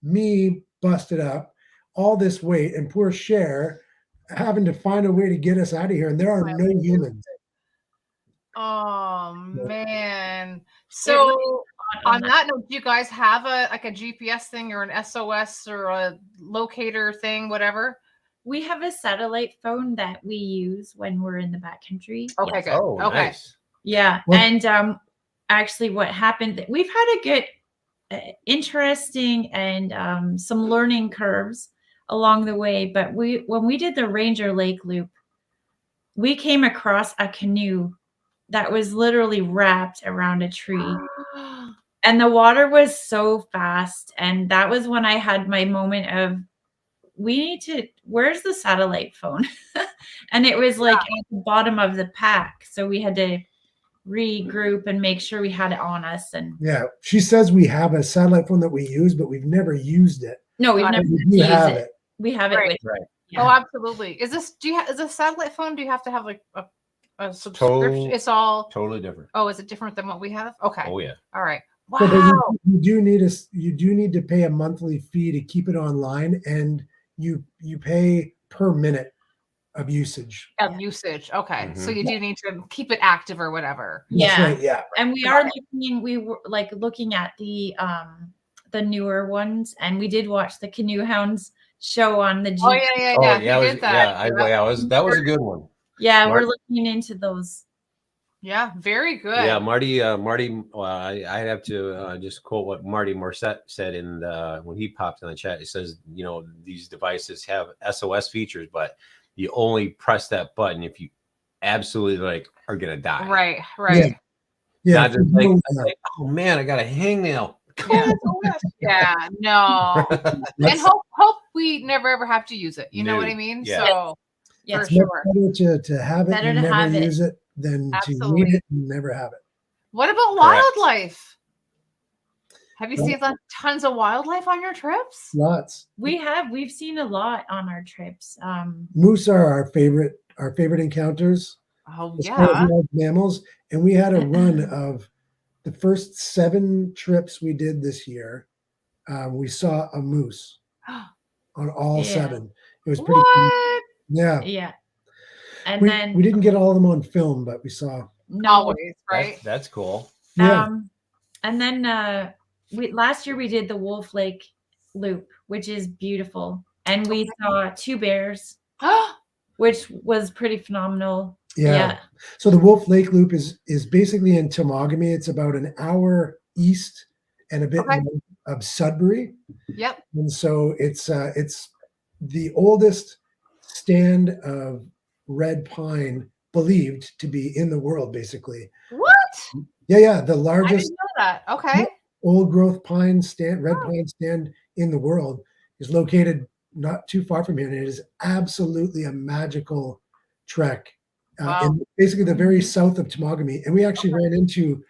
me busted up, all this weight, and poor Cher having to find a way to get us out of here. And there are no humans. Oh man. So on that note, do you guys have a GPS thing or an SOS or a locator thing, whatever? We have a satellite phone that we use when we're in the backcountry. Okay, yes. good. Oh, okay. Nice. Yeah. Well, and actually what happened, we've had a good interesting and some learning curves along the way, but when we did the Ranger Lake Loop, we came across a canoe that was literally wrapped around a tree. And the water was so fast. And that was when I had my moment of, where's the satellite phone? And it was like at the bottom of the pack. So we had to regroup and make sure we had it on us. And yeah, she says we have a satellite phone that we use, but we've never used it. No, we've never used it. We have it with right. Yeah. Oh, absolutely. Is a satellite phone? Do you have to have like a subscription? It's all totally different. Oh, is it different than what we have? Okay. Oh yeah. All right. Wow. So, you do need to pay a monthly fee to keep it online, and you pay per minute of usage. Okay. Mm-hmm. So you do need to keep it active or whatever. Yeah. Right, yeah. And we were looking at the newer ones, and we did watch the Canoe Hounds show on the G. Oh yeah. Oh, yeah, did that. That was a good one. Yeah, we're looking into those. Yeah, very good. Yeah, Marty. Well, I have to just quote what Marty Morissette said when he popped in the chat. He says, these devices have SOS features, but you only press that button if you absolutely are gonna die. Right. Yeah. Not just like, oh man, I got a hangnail. Yeah, no. And hope we never ever have to use it. You know what I mean? Yeah. So yeah, for sure. Better to have it and never use it than to need it and never have it. What about wildlife? Have you seen tons of wildlife on your trips? Lots. We've seen a lot on our trips. Moose are our favorite encounters. Oh yeah. Mammals. And we had a run of the first 7 trips we did this year. We saw a moose on all 7. It was pretty cool. Yeah. Yeah. And then we didn't get all of them on film, but we saw. Always, right? That's cool. Yeah. And then last year we did the Wolf Lake Loop, which is beautiful. And we saw 2 bears, which was pretty phenomenal. Yeah. So the Wolf Lake Loop is basically in Temagami. It's about an hour east and a bit north of Sudbury. Yep. And so it's the oldest stand of red pine believed to be in the world, basically. What? Yeah. The largest. I didn't know that. Okay. Old growth pine stand, red pine stand in the world is located not too far from here. And it is absolutely a magical trek. In basically the very south of Temagami. And we actually ran into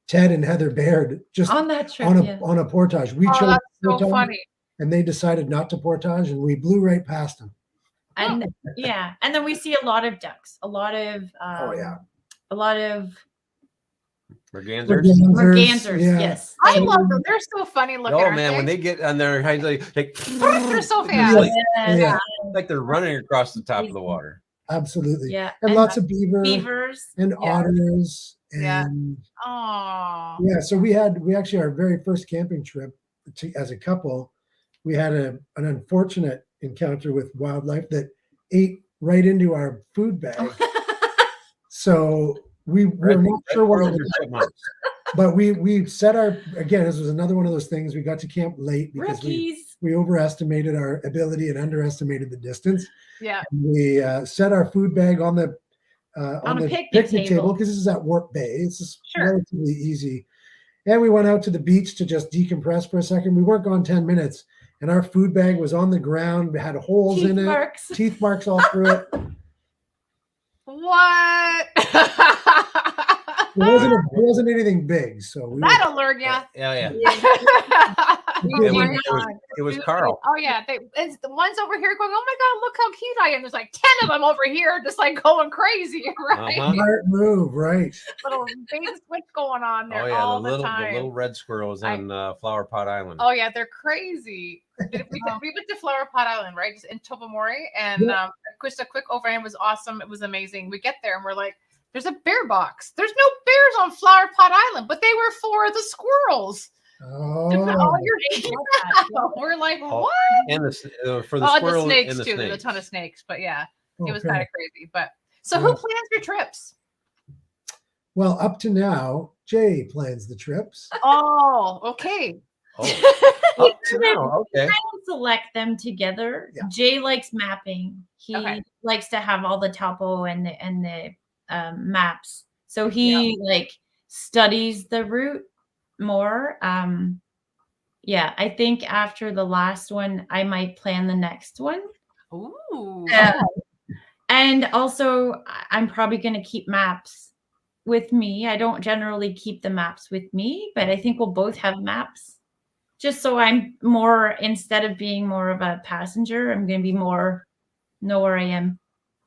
Ted and Heather Baird just on that trip, on a portage. We chose that's so funny. And they decided not to portage, and we blew right past them. And and then we see a lot of ducks, a lot of mergansers. Yes, I love them. They're so funny looking. Oh man, when they get on their hind legs, they're so fast. Like they're running across the top of the water. Absolutely. Yeah. And lots of beavers and otters. Yeah. And oh, yeah. So we actually, our very first camping trip as a couple, we had an unfortunate encounter with wildlife that ate right into our food bag. So we were not sure what it was. But we set again, this was another one of those things. We got to camp late because we overestimated our ability and underestimated the distance. Yeah. And we set our food bag on the picnic table because this is at Warp Bay. It's just relatively easy. And we went out to the beach to just decompress for a second. We weren't gone 10 minutes, and our food bag was on the ground. It had holes in it, teeth marks all through it. What? It wasn't anything big, so that'll learn you. Yeah. It was Carl. Oh yeah, it's the ones over here going, oh my god, look how cute I am. There's like 10 of them over here, just like going crazy, right? Smart move, right? Little baby switch going on there all the time. The little red squirrels on Flower Pot Island. Oh yeah, they're crazy. We went to Flower Pot Island, right, just in Tobermory, and just a quick overhand was awesome. It was amazing. We get there and we're like, there's a bear box. There's no bears on Flower Pot Island, but they were for the squirrels. Oh, we're like, what? And for the squirrels, the snakes and too. snakes. There's a ton of snakes, but yeah, it was kind of crazy. But so, who plans your trips? Well, up to now, Jay plans the trips. Oh, okay. Up to now, okay. I don't select them together. Yeah. Jay likes mapping. He likes to have all the topo and the maps. So he studies the route more. I think after the last one, I might plan the next one. Ooh. And also, I'm probably going to keep maps with me. I don't generally keep the maps with me, but I think we'll both have maps. Just so I'm more, instead of being more of a passenger, I'm going to be more know where I am.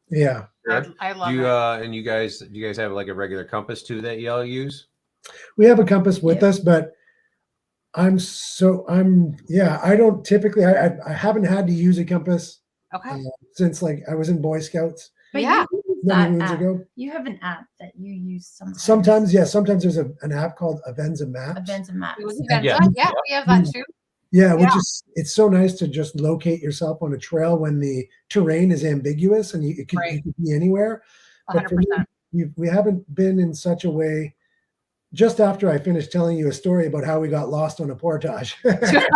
Yeah. I love it. And do you guys have like a regular compass too that y'all use? We have a compass with us, but I don't typically, I haven't had to use a compass since I was in Boy Scouts. But many moons ago. You have an app that you use sometimes. Sometimes there's an app called Avenza Maps. Yeah, we have that too. Yeah, which is, it's so nice to just locate yourself on a trail when the terrain is ambiguous and you could be anywhere. 100%. But we haven't been in such a way. Just after I finished telling you a story about how we got lost on a portage. We haven't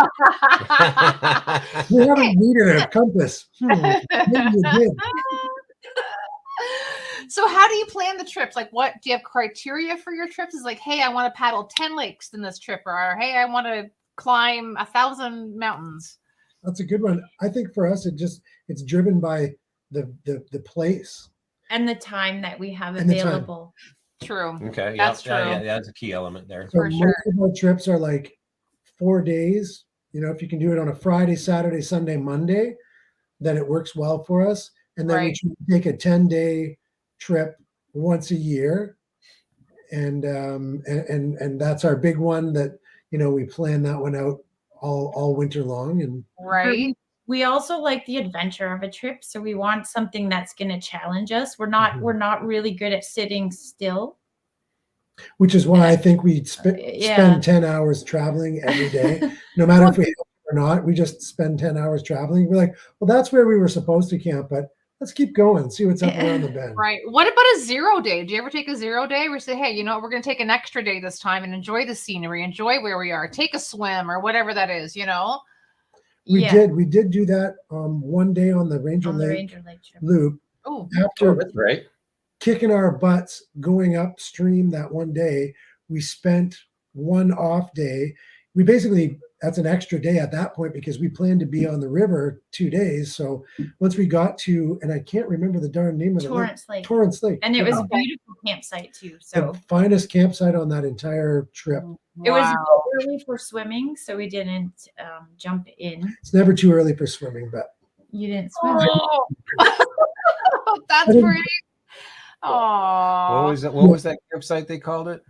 needed a compass. Maybe you did. So how do you plan the trips? Like, what do you have criteria for your trips? Is like, hey, I want to paddle 10 lakes in this trip, or hey, I want to climb 1,000 mountains. That's a good one. I think for us, it's driven by the place and the time that we have available. True. Okay. That's true. Yeah, that's a key element there. So most of our trips are like 4 days. If you can do it on a Friday, Saturday, Sunday, Monday, then it works well for us. And then we can take a 10-day trip once a year. And that's our big one that, we plan that one out all winter long. And we also like the adventure of a trip. So we want something that's going to challenge us. We're not really good at sitting still. Which is why I think we spend 10 hours traveling every day. No matter if we have or not, we just spend 10 hours traveling. We're like, well, that's where we were supposed to camp, but let's keep going, see what's up around the bend. Right. What about a 0 day? Do you ever take a 0 day where you say, hey, we're going to take an extra day this time and enjoy the scenery, enjoy where we are, take a swim or whatever that is, We did do that one day on the Ranger Lake loop. Oh, after that's kicking our butts going upstream that one day, we spent one off day. We basically, that's an extra day at that point because we planned to be on the river 2 days. So once we got to, and I can't remember the darn name of it. Torrance Lake. And it was a beautiful campsite too. So the finest campsite on that entire trip. It was early for swimming, so we didn't jump in. It's never too early for swimming, but you didn't swim. Oh, that's great. Oh, what was that campsite they called it?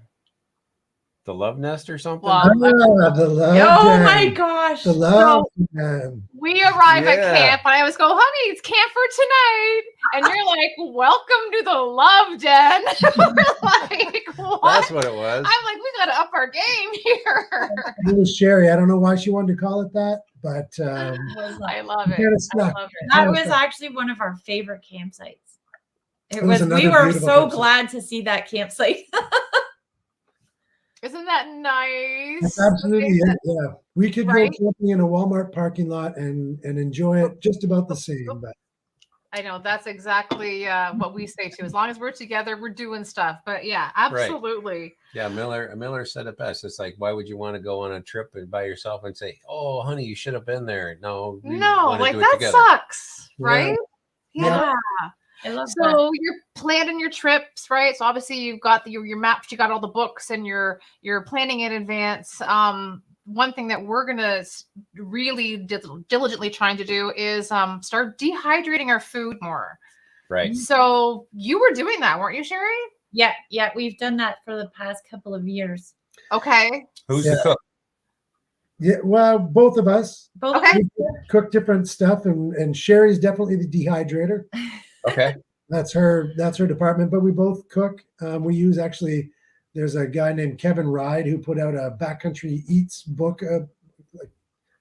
the Love Nest or something. Well, the love. Oh den. my gosh. The love. Den. we arrive at Yeah. camp, and I always go, honey, it's camp for tonight. And you're like, welcome to the Love Den. We're like, what? That's what it was. I'm like, we got to up our game here. It was Sheri. I don't know why she wanted to call it that, but I love it. kinda snuck. I love it. That was actually one of our favorite campsites. It was We another were beautiful so campsite. glad to see that campsite. Isn't that nice? That's absolutely it. Yeah, we could Right? go camping in a Walmart parking lot and enjoy it just about the same. But I know that's exactly what we say too. As long as we're together, we're doing stuff. But yeah, absolutely. Yeah, Miller said it best. It's like, why would you want to go on a trip and by yourself and say, "Oh, honey, you should have been there"? No, we wanna like do it that together. sucks, Yeah. right? Yeah. I love that. So you're planning your trips, right? So obviously you've got your maps, you got all the books, and you're planning in advance. One thing that we're gonna really diligently trying to do is start dehydrating our food more. Right. So you were doing that, weren't you, Sheri? Yeah, we've done that for the past couple of years. Okay. Who's the cook? yeah, well, both of us Both Okay. we cook different stuff, and Sheri's definitely the dehydrator. Okay. That's her department. But we both cook. We use there's a guy named Kevin Ride who put out a Backcountry Eats book.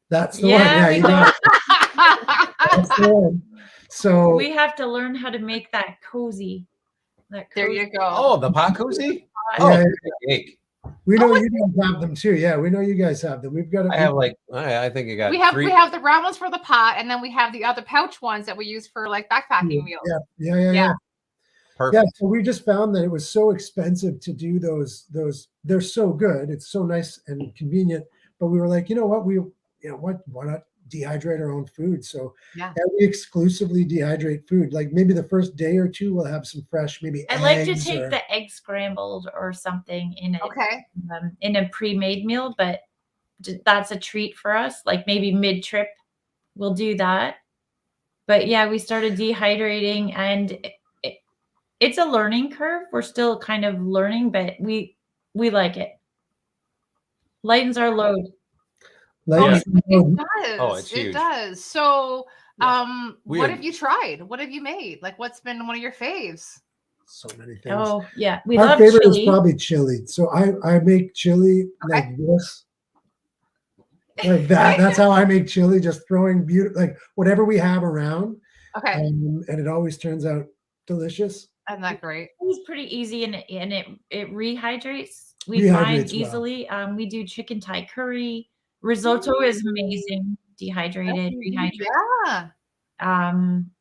That's the one. Yeah, we you got it. That's the one. So we have to learn how to make that cozy. There you go. Oh, the pot koozie? yeah, Cake. we know you guys have them too. Yeah, we know you guys have them. We've got. I have I think I got we have three. we have the round ones for the pot, and then we have the other pouch ones that we use for like backpacking meals. Yeah. Perfect. Yeah, so we just found that it was so expensive to do those. They're so good. It's so nice and convenient. But we were like, you know what? Why not dehydrate our own food? So we exclusively dehydrate food. Like maybe the first day or two, we'll have some fresh, maybe I like to take the egg scrambled or something in a pre-made meal, but that's a treat for us. Like maybe mid-trip, we'll do that. But yeah, we started dehydrating, and it's a learning curve. We're still kind of learning, but we like it. Lightens our load. It does. Oh, it's huge. It does. So, what have you tried? What have you made? Like, what's been one of your faves? So many things. Oh yeah, Our love favorite chili. is probably chili. So I make chili like this. Like that. That's how I make chili, just throwing like whatever we have around. Okay. And it always turns out delicious. Isn't that great? It's pretty easy, and it rehydrates. We find easily. Well. We do chicken Thai curry. Risotto is amazing. Dehydrated, rehydrated. Yeah. I'm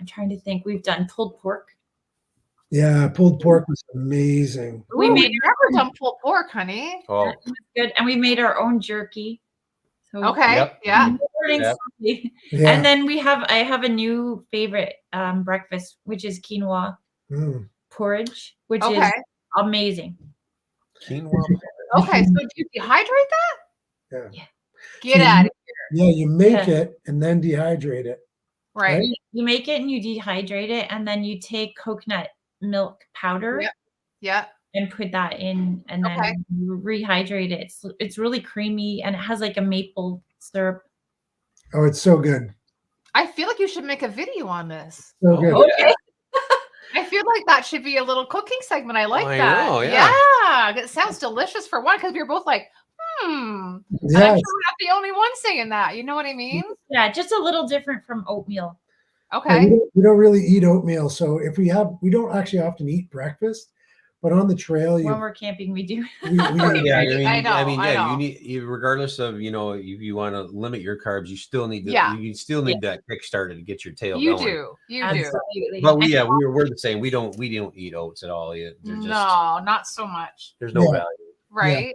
trying to think. We've done pulled pork. Yeah, pulled pork was amazing. We made never done pulled pork, honey. Oh, It was good, and we made our own jerky. So Okay. Yep. Yeah. Yeah. And then I have a new favorite breakfast, which is quinoa porridge, which is amazing. quinoa. Okay. So do you dehydrate that? Yeah. Get out of here. Yeah, you make it and then dehydrate it. Right. You make it and you dehydrate it, and then you take coconut milk powder. Yeah. And put that in, and then you rehydrate it. It's really creamy, and it has like a maple syrup. Oh, it's so good. I feel like you should make a video on this. So good. Okay. I feel like that should be a little cooking segment. I like I that. know, yeah. It sounds delicious for one, because we were both like, And I'm Yes. sure we're not the only one saying that. You know what I mean? Yeah, just a little different from oatmeal. Okay. We don't really eat oatmeal. So if we don't actually often eat breakfast, but on the trail, When we're camping, we do. Yeah, I know. you need, regardless of, if you want to limit your carbs, you still need you still need that kickstarter to get your tail going. You do. Absolutely. But we're the same. We don't eat oats at all. They're just, No, not so much. There's no value. Right.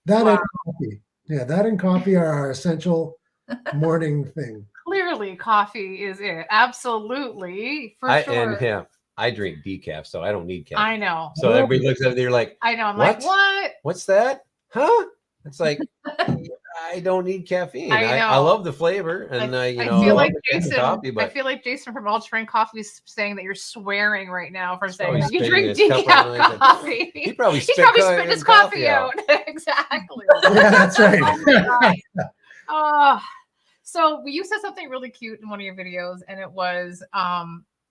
That and coffee. Yeah, that and coffee are our essential morning thing. Clearly, coffee is it. Absolutely. For sure. I drink decaf, so I don't need caffeine. I know. So everybody looks at it, they're like, I know. I'm what? like, what? What's that? Huh? It's like, I don't need caffeine. I know. I love the flavor, and I I feel love like the Jason. coffee, but I feel like Jason from All Train Coffee is saying that you're swearing right now for saying probably that you spitting drink his cup decaf out and coffee. he probably He's spit probably spit his coffee out. Exactly. Yeah, that's right. Oh, so you said something really cute in one of your videos, and it was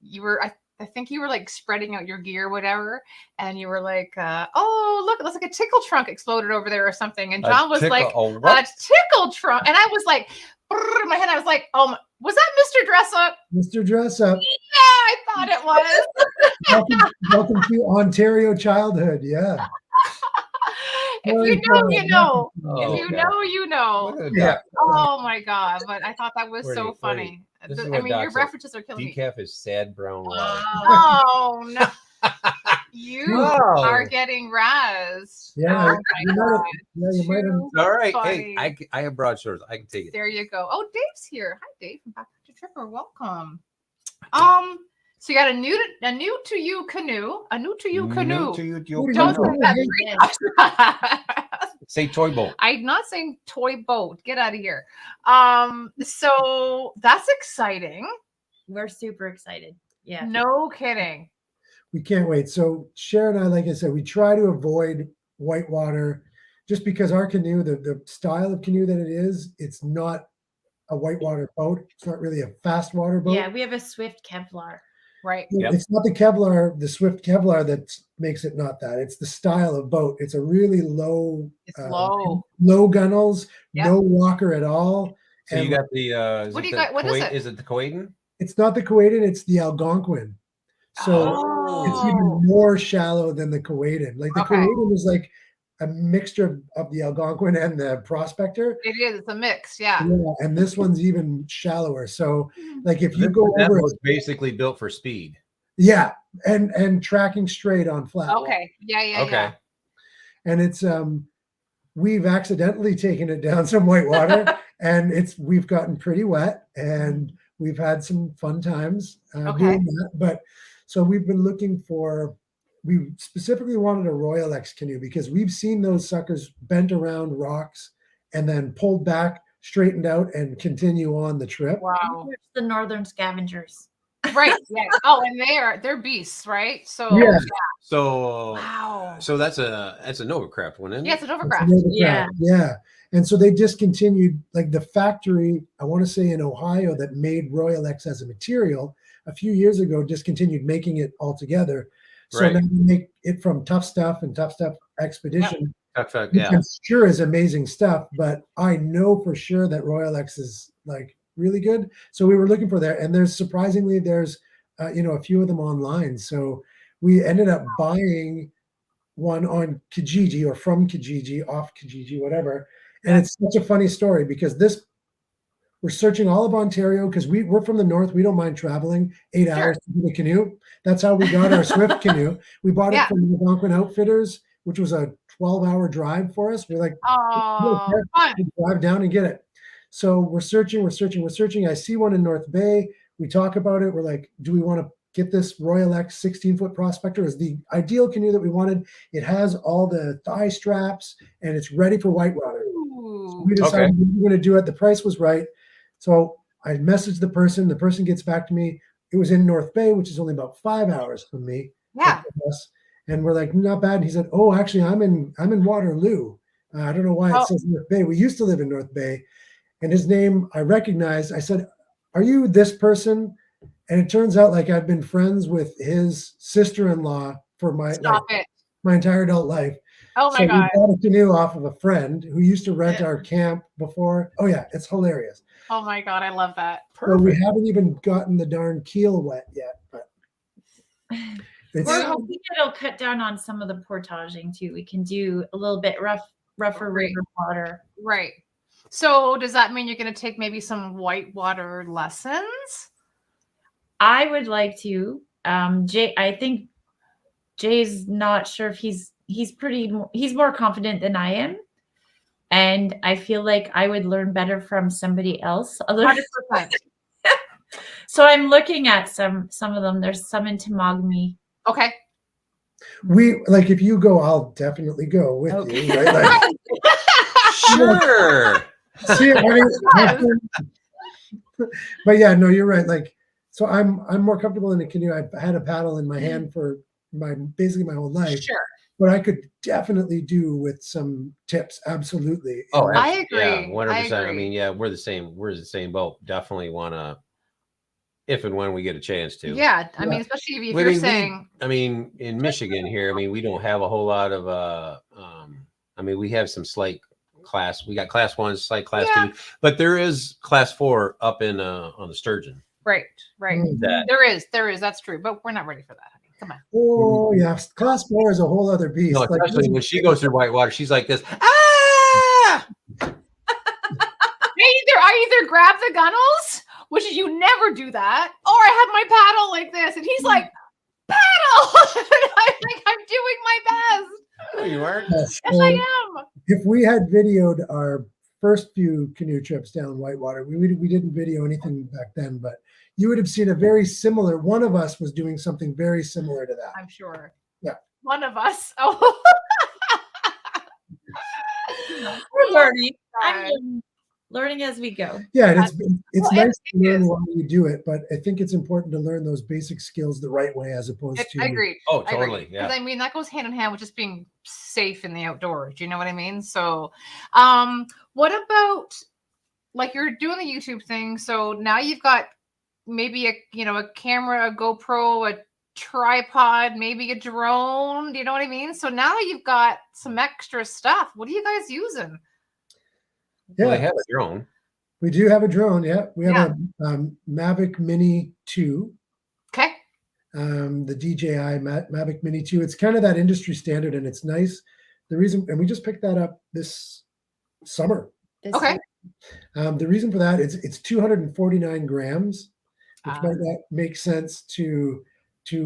you were I think you were like spreading out your gear, whatever, and you were like, "Oh, look, it looks like a tickle trunk exploded over there or something." And John was like, "A tickle trunk," and I was like, in my head, I was like, "Oh, was that Mr. Dress Up?" Mr. Dress Up. Yeah, I thought it was. Welcome to Ontario childhood. Yeah. If you know, you know. Oh, if you know, you know. Yeah. Oh my God! But I thought that was so funny. I mean, your references are killing me. Decaf is sad brown water. Oh no! You are getting razzed. Yeah. Oh you might have. All right. Funny. Hey, I have broad shoulders. I can take it. There you go. Oh, Dave's here. Hi, Dave from Backcountry Tripper. Welcome. So you got a new to you canoe. A new to you canoe. Don't say that. Say toy boat. I'm not saying toy boat. Get out of here. So that's exciting. We're super excited. Yeah. No kidding. We can't wait. So Sheri and I, like I said, we try to avoid whitewater just because our canoe, the style of canoe that it is, it's not a whitewater boat. It's not really a fast water boat. Yeah, we have a Swift Kevlar. Right. It's not the Swift Kevlar that makes it not that. It's the style of boat. It's a really low. It's low. Low gunnels, no walker at all. So you got the. What do you got? What is it? Is it the Kuwaitan? It's not the Kuwaitan. It's the Algonquin. So it's even more shallow than the Kuwaitan. Like the Kuwaitan is like a mixture of the Algonquin and the Prospector. It is. It's a mix. Yeah. And this one's even shallower. So like if you go that over, was basically built for speed. Yeah, and tracking straight on flat. Okay. Yeah. Okay. Yeah. And it's we've accidentally taken it down some whitewater, and we've gotten pretty wet, and we've had some fun times doing that. But so we've been looking for. We specifically wanted a Royal X canoe because we've seen those suckers bent around rocks and then pulled back, straightened out, and continue on the trip. Wow. It's the Northern Scavengers. Right. Yeah. Oh, and they're beasts, right? So yeah. So wow. So that's a Novacraft one, isn't it? Yeah, it's a Novacraft. Yeah. And so they discontinued, like the factory, I want to say in Ohio, that made Royal X as a material a few years ago discontinued making it altogether. So now we make it from Tough Stuff and Tough Stuff Expedition. Yep. Which sure is amazing stuff, but I know for sure that Royal X is like really good. So we were looking for that, and there's a few of them online. So we ended up buying one on Kijiji or from Kijiji, off Kijiji, whatever. And it's such a funny story because we're searching all of Ontario because we're from the north. We don't mind traveling 8 hours to get a canoe. That's how we got our Swift canoe. We bought it from the Algonquin Outfitters, which was a 12-hour drive for us. We're like, drive down and get it. So we're searching. I see one in North Bay. We talk about it. We're like, do we want to get this Royal X 16-foot Prospector? Is the ideal canoe that we wanted. It has all the thigh straps and it's ready for whitewater. So we decided we were going to do it. The price was right. So I messaged the person gets back to me. It was in North Bay, which is only about 5 hours from me. Yeah. And we're like, not bad. And he said, oh, actually I'm in Waterloo. I don't know why it says North Bay. We used to live in North Bay. And his name I recognized. I said, are you this person? And it turns out like I've been friends with his sister-in-law for my entire adult life. Oh my God. We bought a canoe off of a friend who used to rent our camp before. Oh yeah, it's hilarious. Oh my God, I love that. Perfect. So we haven't even gotten the darn keel wet yet, but we're hoping it'll cut down on some of the portaging too. We can do a little bit rougher river water. Right. So does that mean you're going to take maybe some whitewater lessons? I would like to. I think Jay's not sure if he's more confident than I am. And I feel like I would learn better from somebody else. 100%. So I'm looking at some of them. There's some in Temagami. Okay. If you go, I'll definitely go with you. Right? Like, sure. See it, but yeah, no, you're right. Like, so I'm more comfortable in a canoe. I've had a paddle in my hand for basically my whole life. Sure. But I could definitely do with some tips. Absolutely. Oh, I agree. Yeah, 100%. I agree. mean, yeah, we're the same. We're the same boat. Definitely want to, if and when we get a chance to. Yeah, I mean, especially if you're saying. I mean, in Michigan here, I mean, we don't have a whole lot of. I mean, we have some slight class. We got class 1, slight class 2, but there is class 4 up in on the Sturgeon. Right. There is. That's true, but we're not ready for that. Come on. Oh yeah, class 4 is a whole other beast. No, especially like, when she goes through whitewater, she's like this. Ah! I either grab the gunnels, which is you never do that, or I have my paddle like this, and he's like, paddle. I'm like, I'm doing my best. No, you aren't. Yes, I am. If we had videoed our first few canoe trips down whitewater, we didn't video anything back then, but you would have seen a very similar. One of us was doing something very similar to that. I'm sure. Yeah. One of us. Oh. We're learning. I'm learning as we go. Yeah, and it's nice to learn while you do it, but I think it's important to learn those basic skills the right way as opposed to. I agree. Oh, totally. Yeah. I mean, that goes hand in hand with just being safe in the outdoors. Do you know what I mean? So, what about like you're doing the YouTube thing? So now you've got maybe a camera, a GoPro, a tripod, maybe a drone. Do you know what I mean? So now you've got some extra stuff. What are you guys using? Yeah, well, they have a drone. We do have a drone. Yeah, we have a Mavic Mini 2. Okay. The DJI Mavic Mini 2. It's kind of that industry standard, and it's nice. The reason, and we just picked that up this summer. Okay. The reason for that is it's 249 grams, which might not make sense to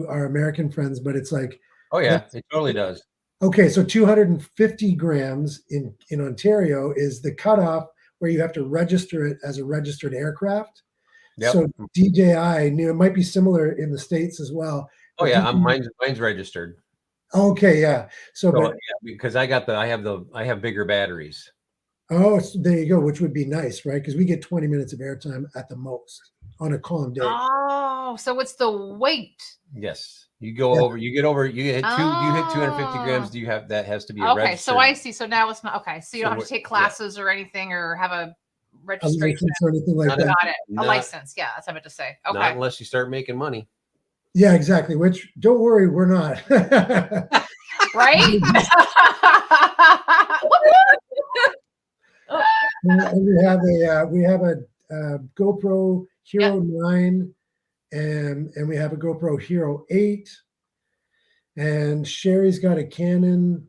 our American friends, but it's like, oh yeah, it totally does. Okay, so 250 grams in Ontario is the cutoff where you have to register it as a registered aircraft. Yep. So DJI, it might be similar in the States as well. Oh yeah, mine's registered. Okay, yeah. Because I have bigger batteries. Oh, so there you go, which would be nice, right? Because we get 20 minutes of airtime at the most on a calm day. Oh, so it's the weight. Yes. You go over, you hit 250 grams. You have, that has to be a registered. So I see. So now it's not, okay. So you don't have to take classes or anything or have a registration or anything like that. Got it. A license. Yeah. That's what I meant to say. Okay. Not unless you start making money. Yeah, exactly. Which don't worry, we're not. Right? we have a GoPro Hero 9 and we have a GoPro Hero 8 and Sheri's got a Canon.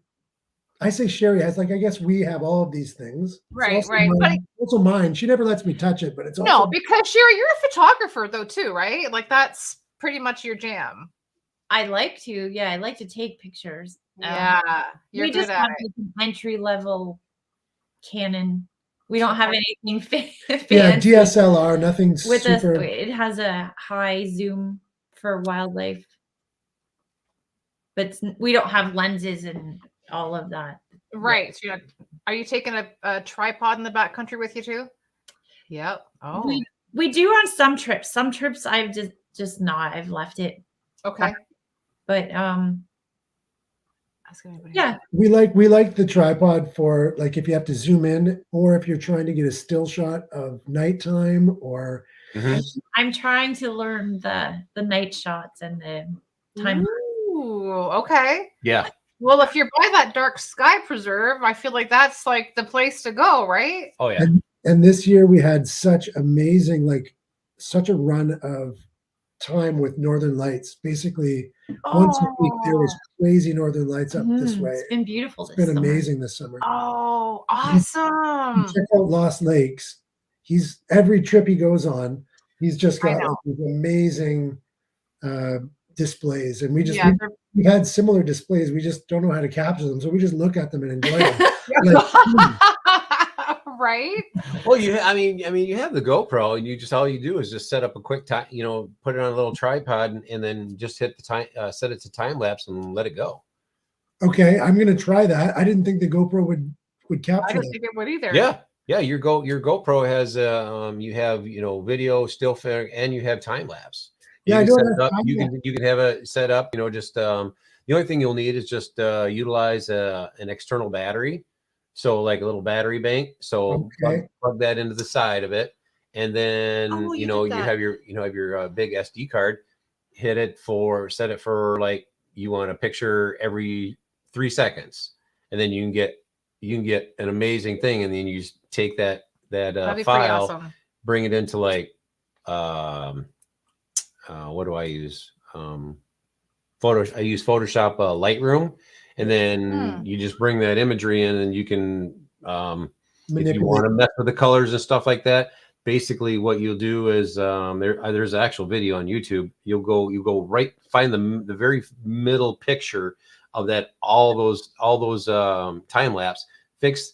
I say Sheri has, like, I guess we have all of these things. Right. Also mine. She never lets me touch it, but it's also no, because Sheri, you're a photographer though too, right? Like that's pretty much your jam. I like to, I like to take pictures. Yeah, we just have like an entry level Canon. We don't have anything fancy. Yeah, DSLR, nothing super. It has a high zoom for wildlife, but we don't have lenses and all of that. Right. So are you taking a tripod in the backcountry with you too? Yep. Oh, we do on some trips. Some trips I've just not. I've left it. Okay. But yeah, we like the tripod for like if you have to zoom in or if you're trying to get a still shot of nighttime or. Mm-hmm. I'm trying to learn the night shots and the time. Ooh, okay. Yeah. Well, if you're by that dark sky preserve, I feel like that's like the place to go, right? Oh yeah. And this year we had such amazing, such a run of time with northern lights. Basically, once a week there was crazy northern lights up this way. It's been beautiful. It's been amazing this summer. Oh, awesome! Check out Lost Lakes. Every trip he goes on, he's just got these amazing displays, and we've had similar displays. We just don't know how to capture them, so we just look at them and enjoy them. Right. Well, you have the GoPro, and all you do is just set up a quick time, put it on a little tripod, and then just hit the time, set it to time lapse, and let it go. Okay, I'm gonna try that. I didn't think the GoPro would capture. I didn't think it would either. Yeah. Yeah, your GoPro has you have video, still film, and you have time lapse. Yeah, I can know set it that. up. You can have it set up. Just the only thing you'll need is just utilize an external battery, so like a little battery bank. So Okay. plug that into the side of it, and then you have your big SD card. Set it for like you want a picture every 3 seconds, and then you can get an amazing thing, and then you just take that file, awesome. bring it into like what do I use? I use Photoshop Lightroom, and then you just bring that imagery in, and you can if you want to mess with the colors and stuff like that. Basically, what you'll do is there's an actual video on YouTube. You'll go right, find the very middle picture of that, all those time lapse. Fix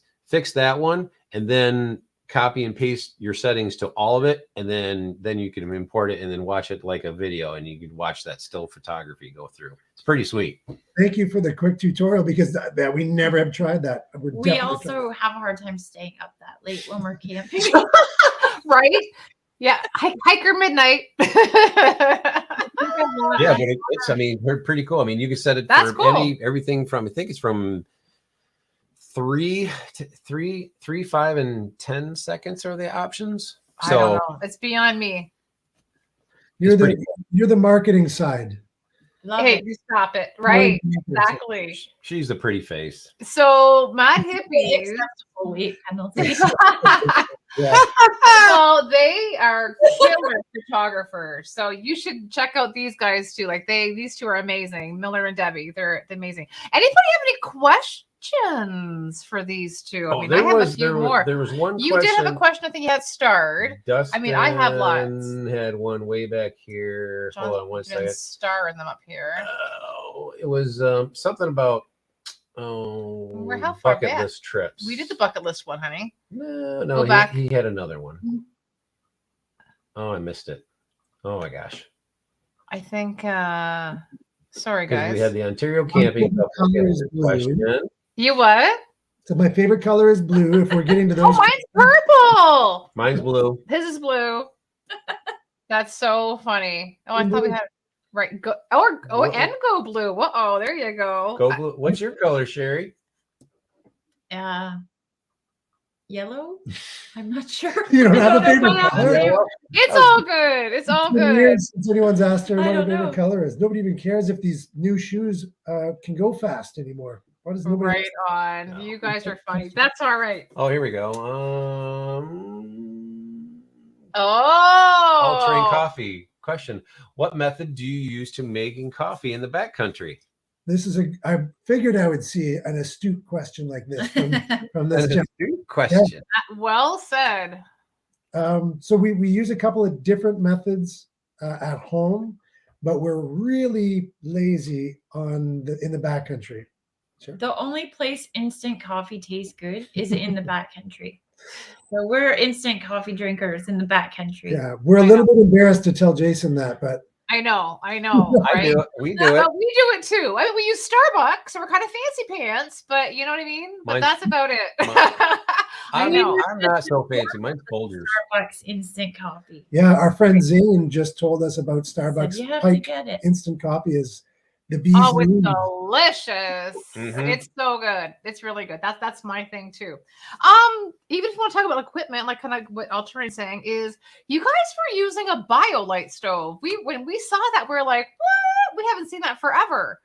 that one, and then copy and paste your settings to all of it, and then you can import it and then watch it like a video, and you can watch that still photography go through. It's pretty sweet. Thank you for the quick tutorial, because that we never have tried that. We also have a hard time staying up that late when we're camping. Right? Yeah, hiker midnight. Yeah, but it's they're pretty cool. You can set it That's for cool. everything from, I think it's from 3, 5, and 10 seconds are the options. I don't know. It's beyond me. You're the marketing side. Hey, you stop it. Right. Exactly. She's the pretty face. So Mad Hippies. Acceptable weight penalty. Yeah. Well, they are killer photographers. So you should check out these guys too. Like these two are amazing. Miller and Debbie. They're amazing. Anybody have any questions for these two? I mean, I have a few more. There was one you question. did have a question. I think you had starred. Dustin I have lots. Had one way back here. John's Hold on one second. Starring them up here. Oh, it was something about how far bucket back? list trips. We did the bucket list one, honey. No, Go back. He had another one. Oh, I missed it. Oh my gosh. I think sorry guys. We had the Ontario camping question. You what? So my favorite color is blue. If we're getting to those. Oh, mine's purple. Mine's blue. His is blue. That's so funny. Oh, I thought we had right. Go and go blue. Oh, there you go. Go blue. What's your color, Sheri? Yellow. I'm not sure. You don't have a favorite color? It's all good. It's all good. Since anyone's asked her what her favorite color is, nobody even cares if these new shoes can go fast anymore. Why does nobody? Right on. No. You guys are funny. That's all right. Oh, here we go. All train coffee. Question: what method do you use to making coffee in the backcountry? This is I figured I would see an astute question like this from this astute question. Yeah. Well said. So we use a couple of different methods at home, but we're really lazy in the backcountry. Sure. The only place instant coffee tastes good is in the backcountry. So we're instant coffee drinkers in the backcountry. Yeah, we're a little bit embarrassed to tell Jason that, but I know. I Right? do it. We do it. We do it too. We use Starbucks, so we're kind of fancy pants, but you know what I mean? But that's about it. I'm not so fancy. Mine's Folgers. Starbucks instant coffee. Yeah, our friend Zane just told us about Starbucks you have Pike to get it. instant coffee is the bee's it's knees. delicious. Mm-hmm. It's so good. It's really good. That's my thing too. Even if you want to talk about equipment, like kind of what Alternate's saying is, you guys were using a BioLite stove. When we saw that, we were like, what? We haven't seen that forever.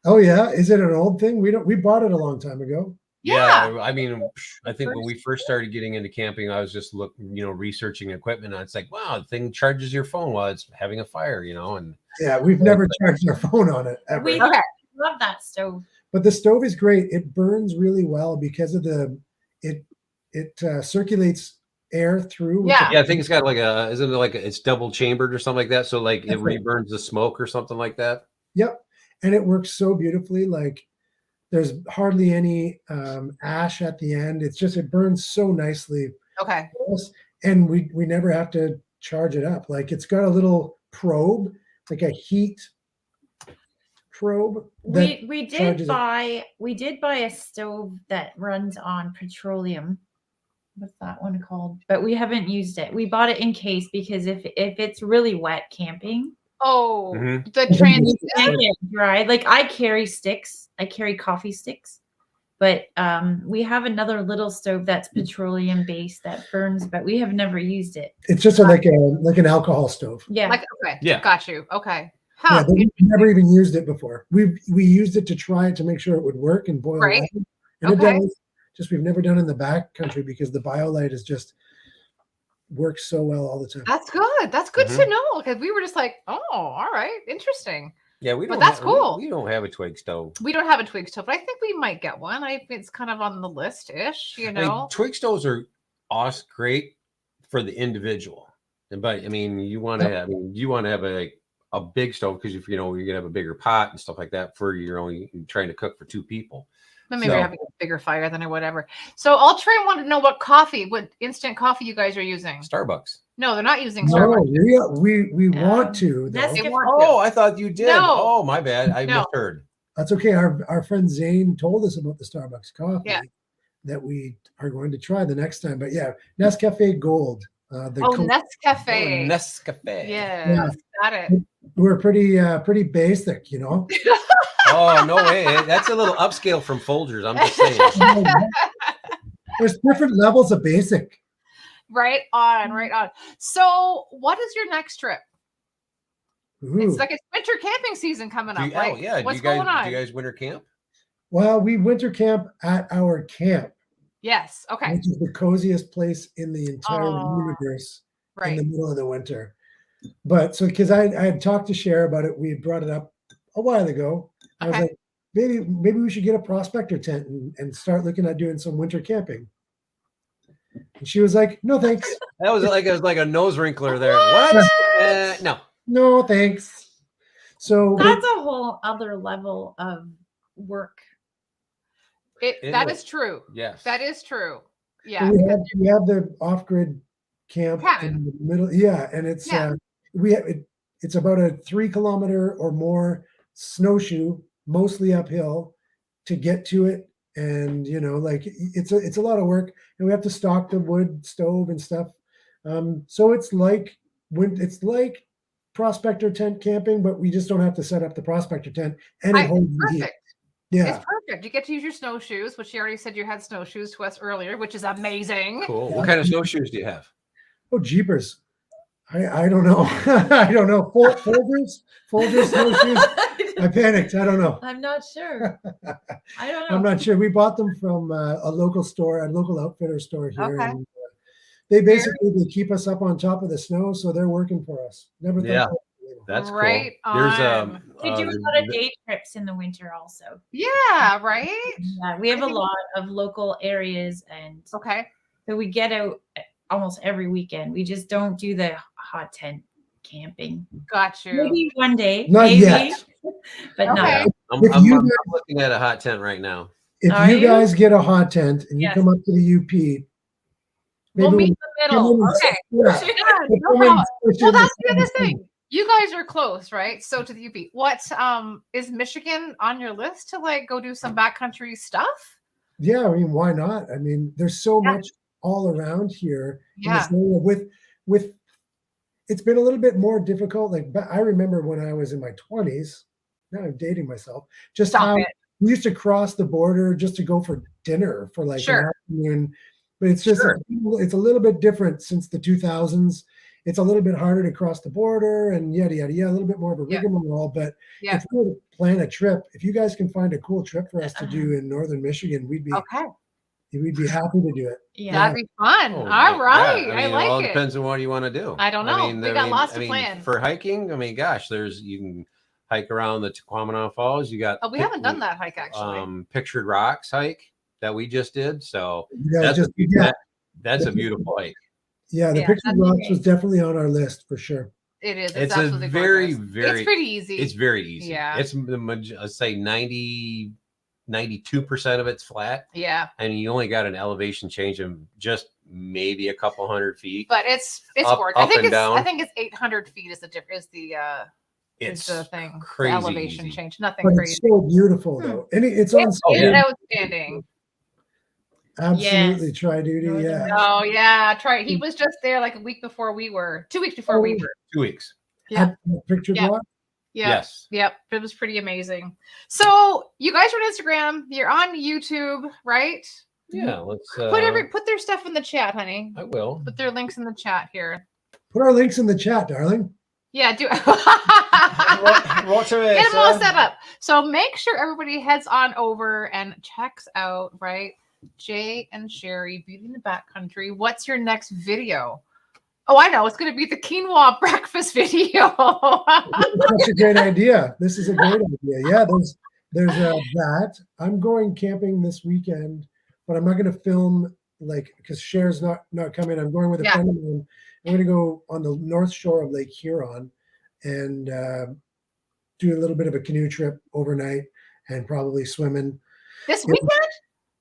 Oh yeah, is it an old thing? We bought it a long time ago. Yeah. I think when we first started getting into camping, I was just researching equipment, and it's like, wow, the thing charges your phone while it's having a fire, and yeah, we've never charged our phone on it ever. We love that stove. But the stove is great. It burns really well because of it circulates air through. Yeah. I think it's got it's double chambered or something like that. So it reburns the smoke or something like that. Yep. And it works so beautifully. There's hardly any ash at the end. It burns so nicely. Okay. And we never have to charge it up. It's got a little probe, like a heat probe. We did buy a stove that runs on petroleum. what's that one called? But we haven't used it. We bought it in case because if it's really wet camping. Oh, Mhm. the trans. Can't get dry. Like I carry sticks. I carry coffee sticks. But we have another little stove that's petroleum based that burns, but we have never used it. It's just like an alcohol stove. Yeah. Like, okay. Yeah. Got you. Okay. Yeah, Huh. we've never even used it before. We used it to try it to make sure it would work and boil Right. water. And it Okay. does. Just we've never done it in the backcountry because the BioLite is just works so well all the time. That's good. That's good Mhm. to know. Because we were just like, oh, all right, interesting. Yeah, we But don't. that's have, cool. We don't have a twig stove. We don't have a twig stove, but I think we might get one. It's kind of on the list-ish, you I know. mean, twig stoves are awesome, great for the individual. But I mean, you want to have a big stove because if you're gonna have a bigger pot and stuff like that for you're only trying to cook for 2 people. But maybe having a bigger fire than or whatever. So I'll try and want to know what instant coffee you guys are using. Starbucks. No, they're not using No, Starbucks. we want to. Though. They want Oh, I thought you did. No. Oh, my bad. I misheard. That's okay. Our friend Zane told us about the Starbucks coffee that we are going to try the next time. But yeah, Nescafe Gold. Nescafe. Nescafe. Yeah, got it. We're pretty basic, you know. Oh, no way. That's a little upscale from Folgers. I'm just saying. There's different levels of basic. Right on. So what is your next trip? Ooh. It's winter camping season coming up. What's going on? Do you guys winter camp? Well, we winter camp at our camp. Yes. Okay. Which is the coziest place in the entire universe in the middle of the winter. But so because I had talked to Cher about it, we had brought it up a while ago. I was like, maybe we should get a prospector tent and start looking at doing some winter camping. And she was like, no, thanks. That was like a nose wrinkler there. What? No. No, thanks. So that's a whole other level of work. That is true. Yes. That is true. Yeah. We have the off-grid camp in the middle. Yeah. And it's it's about a 3 kilometer or more snowshoe, mostly uphill, to get to it. And it's a lot of work, and we have to stock the wood stove and stuff. So it's like prospector tent camping, but we just don't have to set up the prospector tent, and it holds the heat. Yeah, it's perfect. You get to use your snowshoes, which you already said you had snowshoes to us earlier, which is amazing. Cool. What kind of snowshoes do you have? Oh, jeepers! I don't know. I don't know. Folgers snowshoes. I panicked. I don't know. I'm not sure. I don't know. I'm not sure. We bought them from a local outfitter store here. Okay. And, they keep us up on top of the snow, so they're working for us. Never thought that's right cool. There's we do a lot of day trips in the winter also. Yeah, right. Yeah, we have a lot of local areas, and so we get out almost every weekend. We just don't do the hot tent camping. Got you. Maybe one day. Not yet. But no. I'm looking at a hot tent right now. If you guys get a hot tent and you come up to the UP, we'll meet in the middle. Okay. Well, that's the other thing. You guys are close, right? So to the UP. What is Michigan on your list to go do some backcountry stuff? Yeah, I mean, why not? I mean, there's so much all around here. Yeah. With it's been a little bit more difficult. I remember when I was in my 20s. Now I'm dating myself. Just how we used to cross the border just to go for dinner for an afternoon. But it's just it's a little bit different since the 2000s. It's a little bit harder to cross the border and yada yada yada. A little bit more of a rigmarole. But if we were to plan a trip, if you guys can find a cool trip for us to do in northern Michigan, we'd be happy to do it. Yeah, that'd be fun. All right, I like it. It all depends on what you want to do. I don't know. We got lots to plan for hiking. I mean, gosh, you can hike around the Tequamanon Falls. You got we haven't done that hike actually. Pictured Rocks hike that we just did. So that's a beautiful hike. Yeah, the Pictured Rocks was definitely on our list for sure. It is. It's a very, very. It's pretty easy. It's very easy. Yeah. It's let's say 92% of it's flat. Yeah. And you only got an elevation change of just maybe a couple 100 feet. But it's worth. I think it's 800 feet is the thing. Crazy the elevation easy. Change. Nothing but crazy. It's so beautiful though, and it's on. Outstanding. Absolutely, Yes. Tri-Duty. Yeah. Oh yeah, try. He was just there like a week before we were. 2 weeks before we were. 2 weeks. Yeah. At the picture Yeah. block. Yep. Yes. Yep. It was pretty amazing. So you guys are on Instagram. You're on YouTube, right? Yeah. Let's put their stuff in the chat, honey. I will Put their links in the chat here. Put our links in the chat, darling. Yeah, do Get Get them all set up. So make sure everybody heads on over and checks out, right? Jay and Sheri, Beauty in the Backcountry. What's your next video? Oh, I know. It's going to be the quinoa breakfast video. That's a great idea. This is a great idea. Yeah, there's that. I'm going camping this weekend, but I'm not going to film because Cher's not coming. I'm going with a friend of mine. I'm going to go on the north shore of Lake Huron and do a little bit of a canoe trip overnight and probably swimming. This weekend?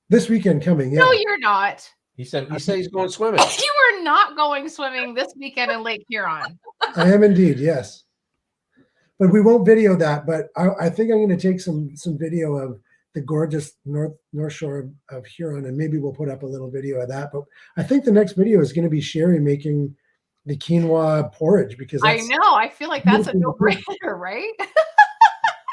This weekend coming, yeah. No, you're not. He said he's going swimming. You are not going swimming this weekend in Lake Huron. I am indeed, yes. But we won't video that. But I think I'm going to take some video of the gorgeous north shore of Huron, and maybe we'll put up a little video of that. But I think the next video is going to be Sheri making the quinoa porridge because I know. I feel like that's a no-brainer, right?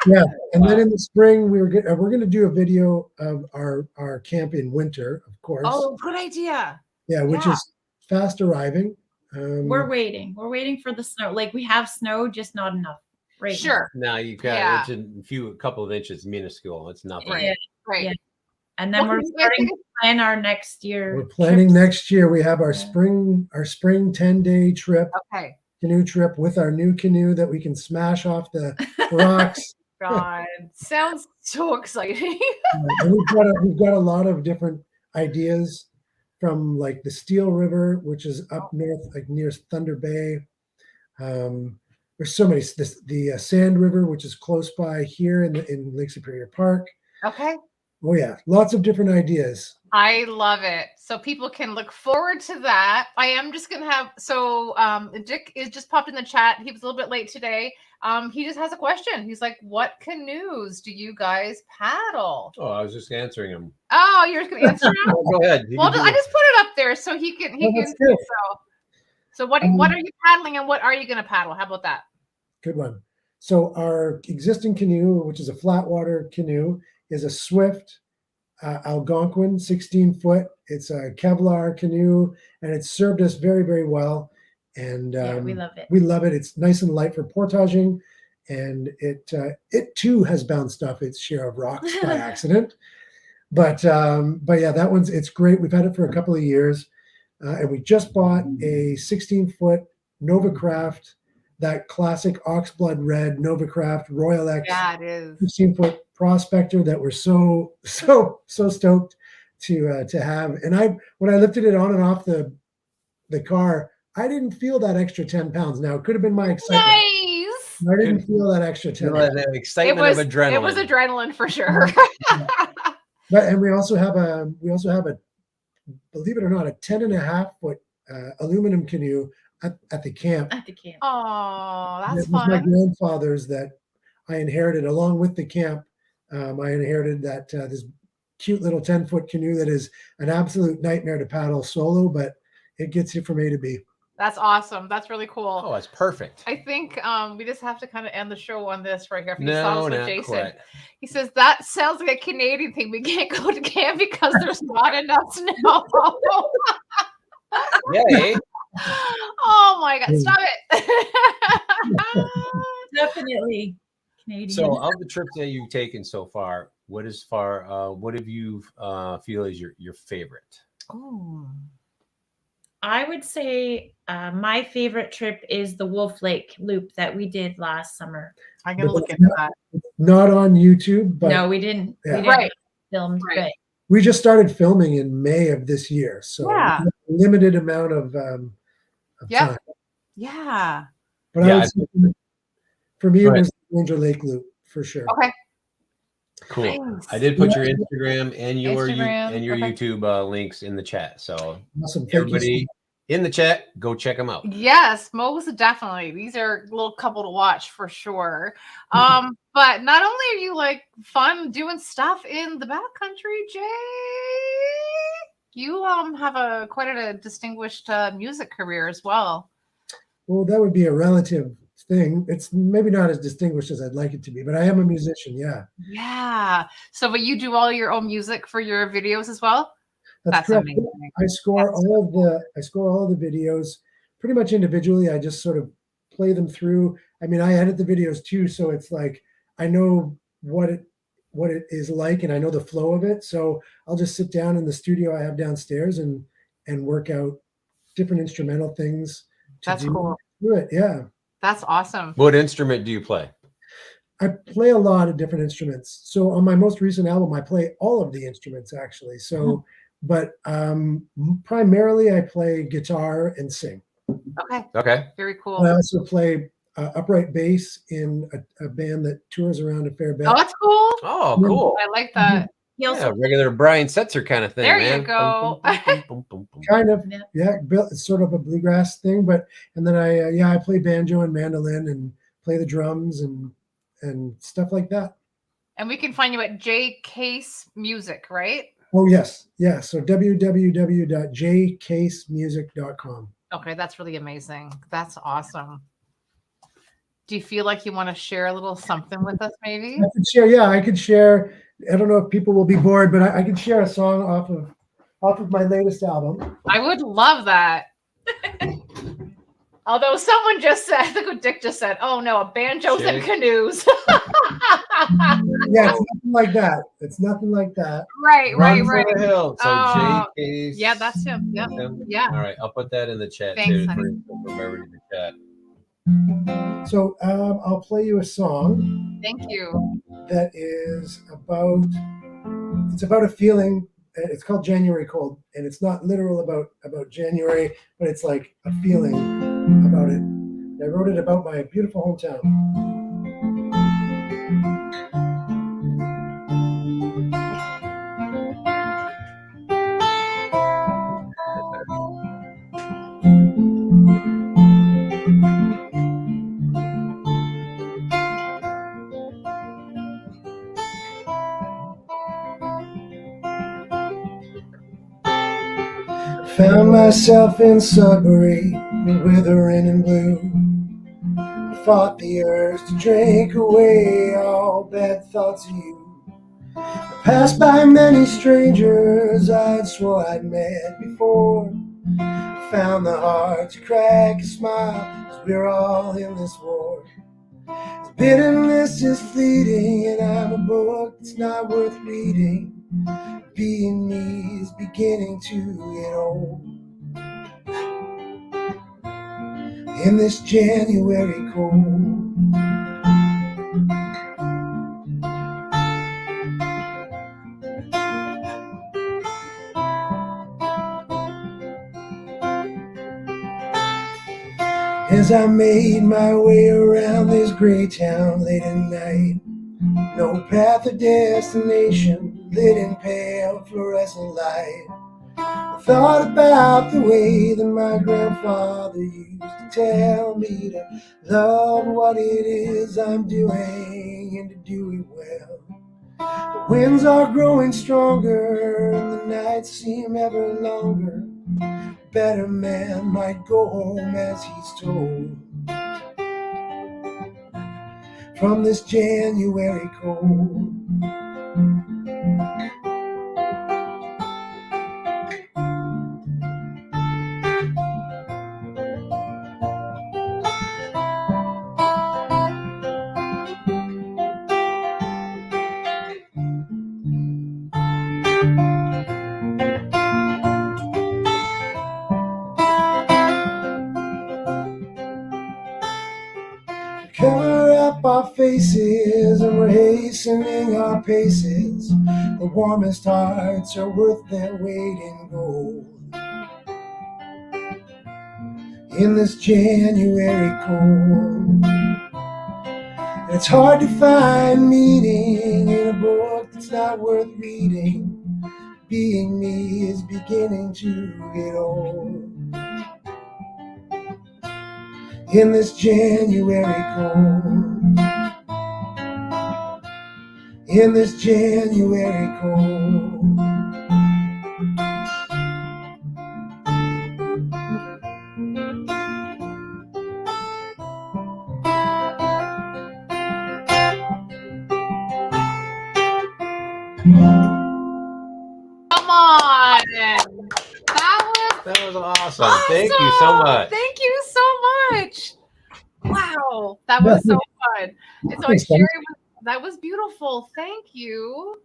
Yeah, and then in the spring we're going to do a video of our camp in winter, of course. Oh, good idea. Yeah, which is fast arriving. We're waiting for the snow. Like we have snow, just not enough. Right. Sure. Now you've got a couple of inches minuscule. It's nothing. Right. Right. Yeah. And then we're starting to plan our next year. We're planning next year. We have our spring 10-day trip. Okay. Canoe trip with our new canoe that we can smash off the rocks. God, sounds so exciting. And we've got a lot of different ideas from like the Steel River, which is up north, like near Thunder Bay. There's so many. The Sand River, which is close by here in Lake Superior Park. Okay. Oh yeah, lots of different ideas. I love it. So people can look forward to that. I am just gonna have Dick is just popped in the chat. He was a little bit late today. He just has a question. He's like, "What canoes do you guys paddle?" Oh, I was just answering him. Oh, you're just gonna answer him? Go ahead. Well, I just put it up there so he can. So what are you paddling and what are you gonna paddle? How about that? Good one. So our existing canoe, which is a flat water canoe, is a Swift Algonquin 16-foot. It's a Kevlar canoe, and it's served us very, very well. And we love it. We love it. It's nice and light for portaging, and it too has bounced off its share of rocks by accident. But yeah, it's great. We've had it for a couple of years, and we just bought a 16-foot Novacraft, that classic oxblood red Novacraft Royal X. Yeah, it is 16-foot Prospector that we're so stoked to have. And when I lifted it on and off the car, I didn't feel that extra 10 pounds. Now it could have been my excitement. Nice. I didn't feel that extra 10 pounds. That excitement of adrenaline. It was adrenaline for sure. But we also have a believe it or not, a 10.5-foot aluminum canoe at the camp. Oh, that's fun. My fun. grandfather's that I inherited along with the camp. I inherited that this cute little 10-foot canoe that is an absolute nightmare to paddle solo, but it gets you from A to B. That's awesome. That's really cool. Oh, that's perfect. I think we just have to kind of end the show on this right here. No, not Jason. quite. He says that sounds like a Canadian thing. We can't go to camp because there's not enough snow. Yeah. Oh my God! Stop it. Definitely Canadian. So, of the trips that you've taken so far, what have you feel is your favorite? Oh. I would say my favorite trip is the Wolf Lake loop that we did last summer. I'm gonna look into that. Not on YouTube, but no, we didn't. Yeah. We didn't film, right. We just started filming in May of this year, so limited amount of time. Yeah. But I would say for me, it was the Ranger Lake loop for sure. Okay. Cool. Nice. I did put your Instagram and your Instagram, YouTube links in the chat. So awesome. Everybody in the chat, go check them out. Yes, most definitely. These are a little couple to watch for sure. But not only are you like fun doing stuff in the backcountry, Jay, You have quite a distinguished music career as well. Well, that would be a relative thing. It's maybe not as distinguished as I'd like it to be, but I am a musician. Yeah. Yeah. So, but you do all your own music for your videos as well? That's correct. amazing. I score all the videos pretty much individually. I just sort of play them through. I mean, I edit the videos too, so it's like I know what it is like, and I know the flow of it. So I'll just sit down in the studio I have downstairs and work out different instrumental things. That's cool. Do it, yeah. That's awesome. What instrument do you play? I play a lot of different instruments. So on my most recent album, I play all of the instruments actually. So, but primarily I play guitar and sing. Okay. Okay. Very cool. I also play upright bass in a band that tours around a fair bit. Oh, that's cool. Oh, cool. I like that. Yeah, regular Brian Setzer kind of thing. There man. you go. Kind of, yeah. It's sort of a bluegrass thing, and then I play banjo and mandolin and play the drums and stuff like that. And we can find you at J Case Music, right? Oh yes, yeah. So www.jcasemusic.com. Okay, that's really amazing. That's awesome. Do you feel like you want to share a little something with us, maybe? I could share. Yeah, I could share. I don't know if people will be bored, but I could share a song off of my latest album. I would love that. Although someone just said, I think what Dick just said, oh no, banjos and canoes. Yeah, it's nothing like that. It's nothing like that. Right. For the hill. So J-Case. Yeah, that's him. Yep. Yeah. All right, I'll put that in the chat too. For everybody to chat. So I'll play you a song. Thank you. That is about a feeling. It's called January Cold, and it's not literal about January, but it's like a feeling about it. I wrote it about my beautiful hometown. Found myself in Sudbury, withering and blue. Fought the urge to drink away all bad thoughts of you. I passed by many strangers I'd swore I'd met before. Found the heart to crack a smile, 'cause we're all in this war. Bitterness is fleeting, and I'm a book that's not worth reading. Being me is beginning to get old. In this January cold. As I made my way around this gray town late at night, no path or destination lit in pale fluorescent light. I thought about the way that my grandfather used to tell me to love what it is I'm doing and to do it well. The winds are growing stronger and the nights seem ever longer. Better man might go home as he's told. From this January cold. Cover up our faces and we're hastening our paces. The warmest hearts are worth their weight in gold. In this January cold, it's hard to find meaning in a book that's not worth reading. Being me is beginning to get old. In this January cold. In this January cold. That was awesome. Thank you so much. Thank you so much. Wow, that was so fun. And so Sheri, that was beautiful. Thank you.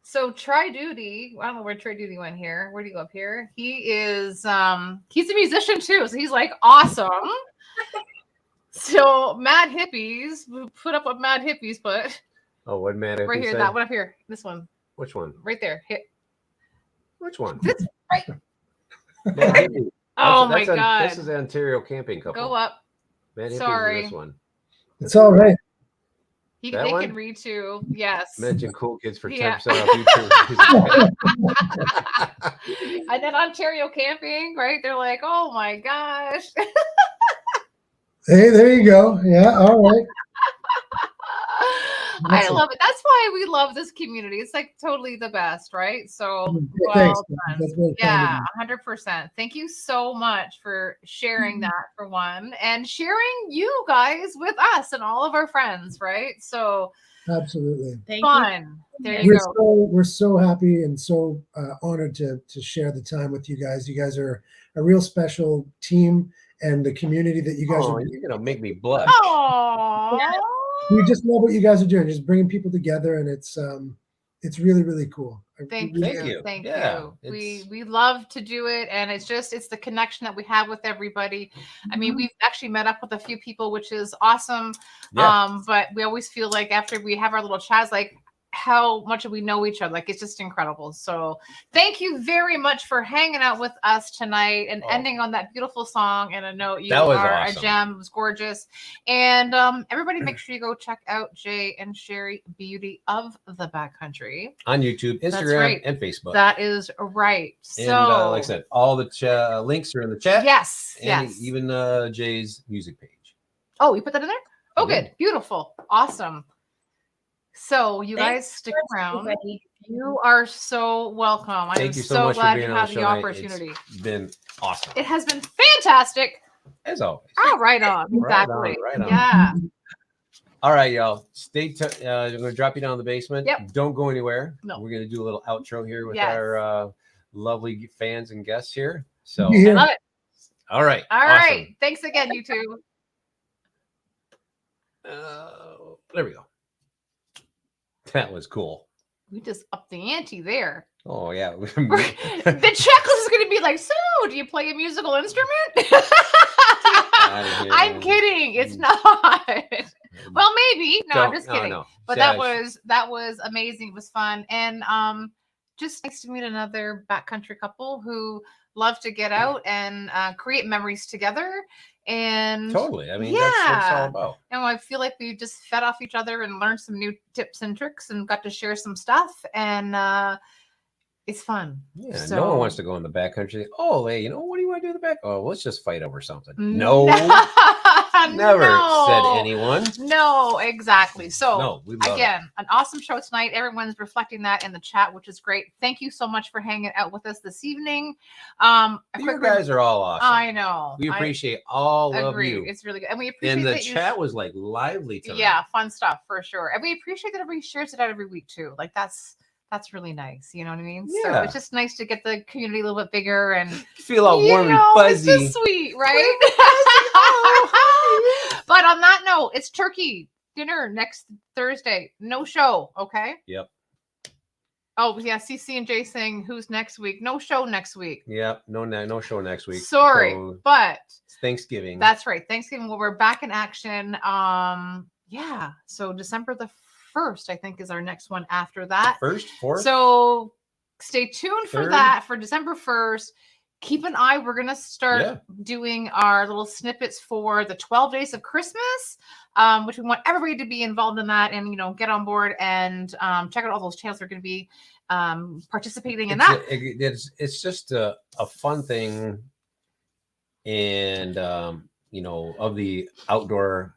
So Try Duty, I don't know where Try Duty went here. Where do you go up here? He is he's a musician too, so he's like awesome. So Mad Hippies, we put up what Mad Hippies put. Oh, what Mad Hippies? Right here, that one up here. This one. Which one? Right there. Hit. Which one? This right. Mad Hippies. Oh my God. This is Ontario camping couple. Go up. Mad Hippies. Sorry. This one. It's all right. They can read too. Yes. Mention Cool Kids for 10% off YouTube. And then Ontario camping, right? They're like, oh my gosh. Hey, there you go. Yeah, all right. I love it. That's why we love this community. It's like totally the best, right? So, Thanks. Yeah, 100%. Thank you so much for sharing that for one, and sharing you guys with us and all of our friends, right? So, absolutely fun. There you go. We're so happy and so honored to share the time with you guys. You guys are a real special team, and the community that you guys are. You're gonna make me blush. Aww. Yeah. We just love what you guys are doing, just bringing people together, and it's really, really cool. Thank you. We love to do it, and it's the the connection that we have with everybody. I mean, we've actually met up with a few people, which is awesome. Yeah. But we always feel like after we have our little chats, like how much we know each other. Like, it's just incredible. So thank you very much for hanging out with us tonight and ending on that beautiful song and a note. You are awesome. A gem. It was gorgeous. And everybody make sure you go check out Jay and Sheri, Beauty of the Backcountry. On YouTube, Instagram, and Facebook. That is right. And like I said, all the links are in the chat. Yes. And even Jay's music page. Oh, you put that in there? Oh, good. Beautiful. Awesome. So you guys stick around. Everybody. You are so welcome. Thank you so much glad for being to on have the the opportunity. It's been awesome. It has been fantastic. As always. Oh, right on. Exactly. Right on. Yeah. All right, y'all. Stay tuned. I'm going to drop you down in the basement. Yep. Don't go anywhere. No. We're going to do a little outro here with our lovely fans and guests here. So I love it. All right. All right. Thanks again, you two. There we go. That was cool. We just upped the ante there. Oh, yeah. The checklist is going to be like, so do you play a musical instrument? I'm kidding. It's not. Well, maybe. No, I'm just kidding. No. But that was amazing. It was fun. And just nice to meet another backcountry couple who love to get out and create memories together. And totally. I mean, that's what it's all about. And I feel like we just fed off each other and learned some new tips and tricks and got to share some stuff. And it's fun. Yeah, so, no one wants to go in the backcountry. Oh, hey, what do you want to do in the back? Oh, let's just fight over something. No. Never said anyone. No, exactly. So we love again, an awesome show tonight. Everyone's reflecting that in the chat, which is great. Thank you so much for hanging out with us this evening. You guys are all awesome. I know. We appreciate all of you. It's really good. And we appreciate and the chat was like lively tonight. Yeah, fun stuff for sure. And we appreciate that everybody shares it out every week too. Like that's really nice. You know what I mean? Yeah. So it's just nice to get the community a little bit bigger and feel all warm and fuzzy. It's just sweet, right? But on that note, it's turkey dinner next Thursday. No show, okay? Yep. Oh yeah, CC and Jay saying who's next week? No show next week. Yep. No show next week. Sorry, but it's Thanksgiving. That's right. Thanksgiving. Well, we're back in action. Yeah. So December the 1st, I think, is our next one after that. 1st, 4th. So stay tuned for that for December 1st. Keep an eye. We're going to start doing our little snippets for the 12 days of Christmas, which we want everybody to be involved in that and, get on board and check out all those channels that are going to be participating in that. It's just a fun thing. And, of the outdoor,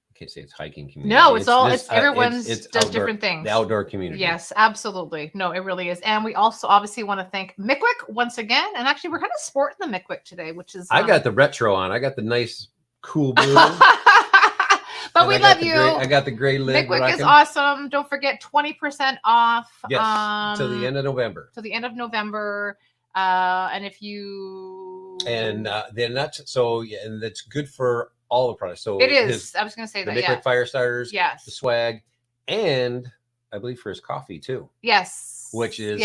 I can't say it's hiking community. No, everyone's does outdoor, different things. The outdoor community. Yes, absolutely. No, it really is. And we also obviously want to thank Mickwick once again. And actually, we're kind of sporting the Mickwick today, which is I got the retro on. I got the nice, cool blue. But we love you. I got the gray lid. Mickwick is awesome. Don't forget 20% off. Yes, till the end of November. Till the end of November. And if you they're nuts. So yeah, and that's good for all the products. So it is. I was going to say the that. Nickwick fire starters, yes, the swag, and I believe for his coffee too. Yes, which is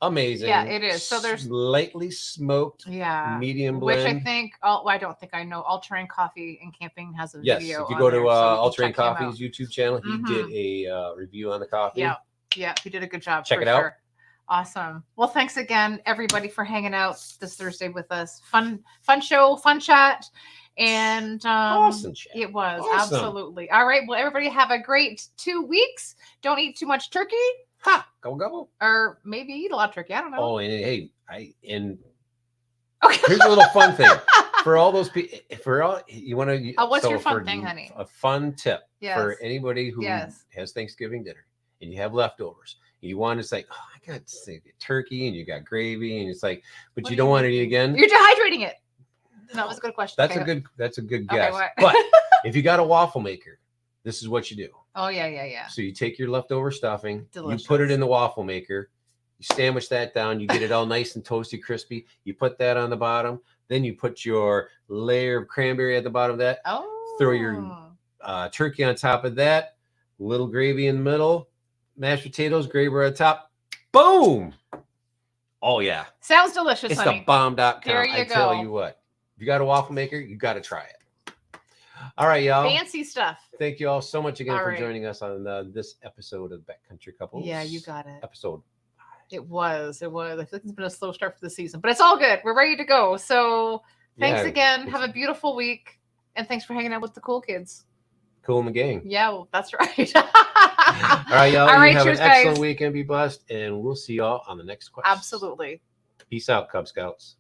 amazing. Yeah, it is. So there's lightly smoked, medium blend. Which I think. Well, I don't think I know. All Terrain Coffee and Camping has a video. If you go to All Terrain Coffee's YouTube channel, he did a review on the coffee. Yeah, he did a good job. Check it out. Awesome. Well, thanks again, everybody, for hanging out this Thursday with us. Fun show, fun chat. And awesome chat. It was absolutely. All right. Well, everybody have a great 2 weeks. Don't eat too much turkey. Go. Or maybe eat a lot of turkey. I don't know. Oh, and hey, here's a little fun thing for all those people. For all you want to. What's your fun thing, honey? A fun tip for anybody who has Thanksgiving dinner and you have leftovers. You want to say, oh, I got turkey and you got gravy, and it's like, but you don't want to eat again. You're dehydrating it. No, that was a good question. That's a good guess. But if you got a waffle maker, this is what you do. Oh yeah. So you take your leftover stuffing, Delicious. You put it in the waffle maker, you sandwich that down, you get it all nice and toasty, crispy. You put that on the bottom, then you put your layer of cranberry at the bottom of that. Oh. Throw your turkey on top of that, little gravy in the middle, mashed potatoes, gravy on top. Boom! Oh yeah, sounds delicious. It's honey. the bomb.com. There you I go. tell you what, if you got a waffle maker, you got to try it. All right, y'all. Fancy stuff. Thank you all so much again for joining us on this episode of Backcountry Couples. Yeah, you got it. Episode. It was. I think it's been a slow start for the season, but it's all good. We're ready to go. So thanks again. Have a beautiful week, and thanks for hanging out with the cool kids. Cool in the gang. Yeah, well, that's right. All right, y'all. All right, have cheers, an excellent guys. weekend. Be blessed, and we'll see y'all on the next question. Absolutely. Peace out, Cub Scouts.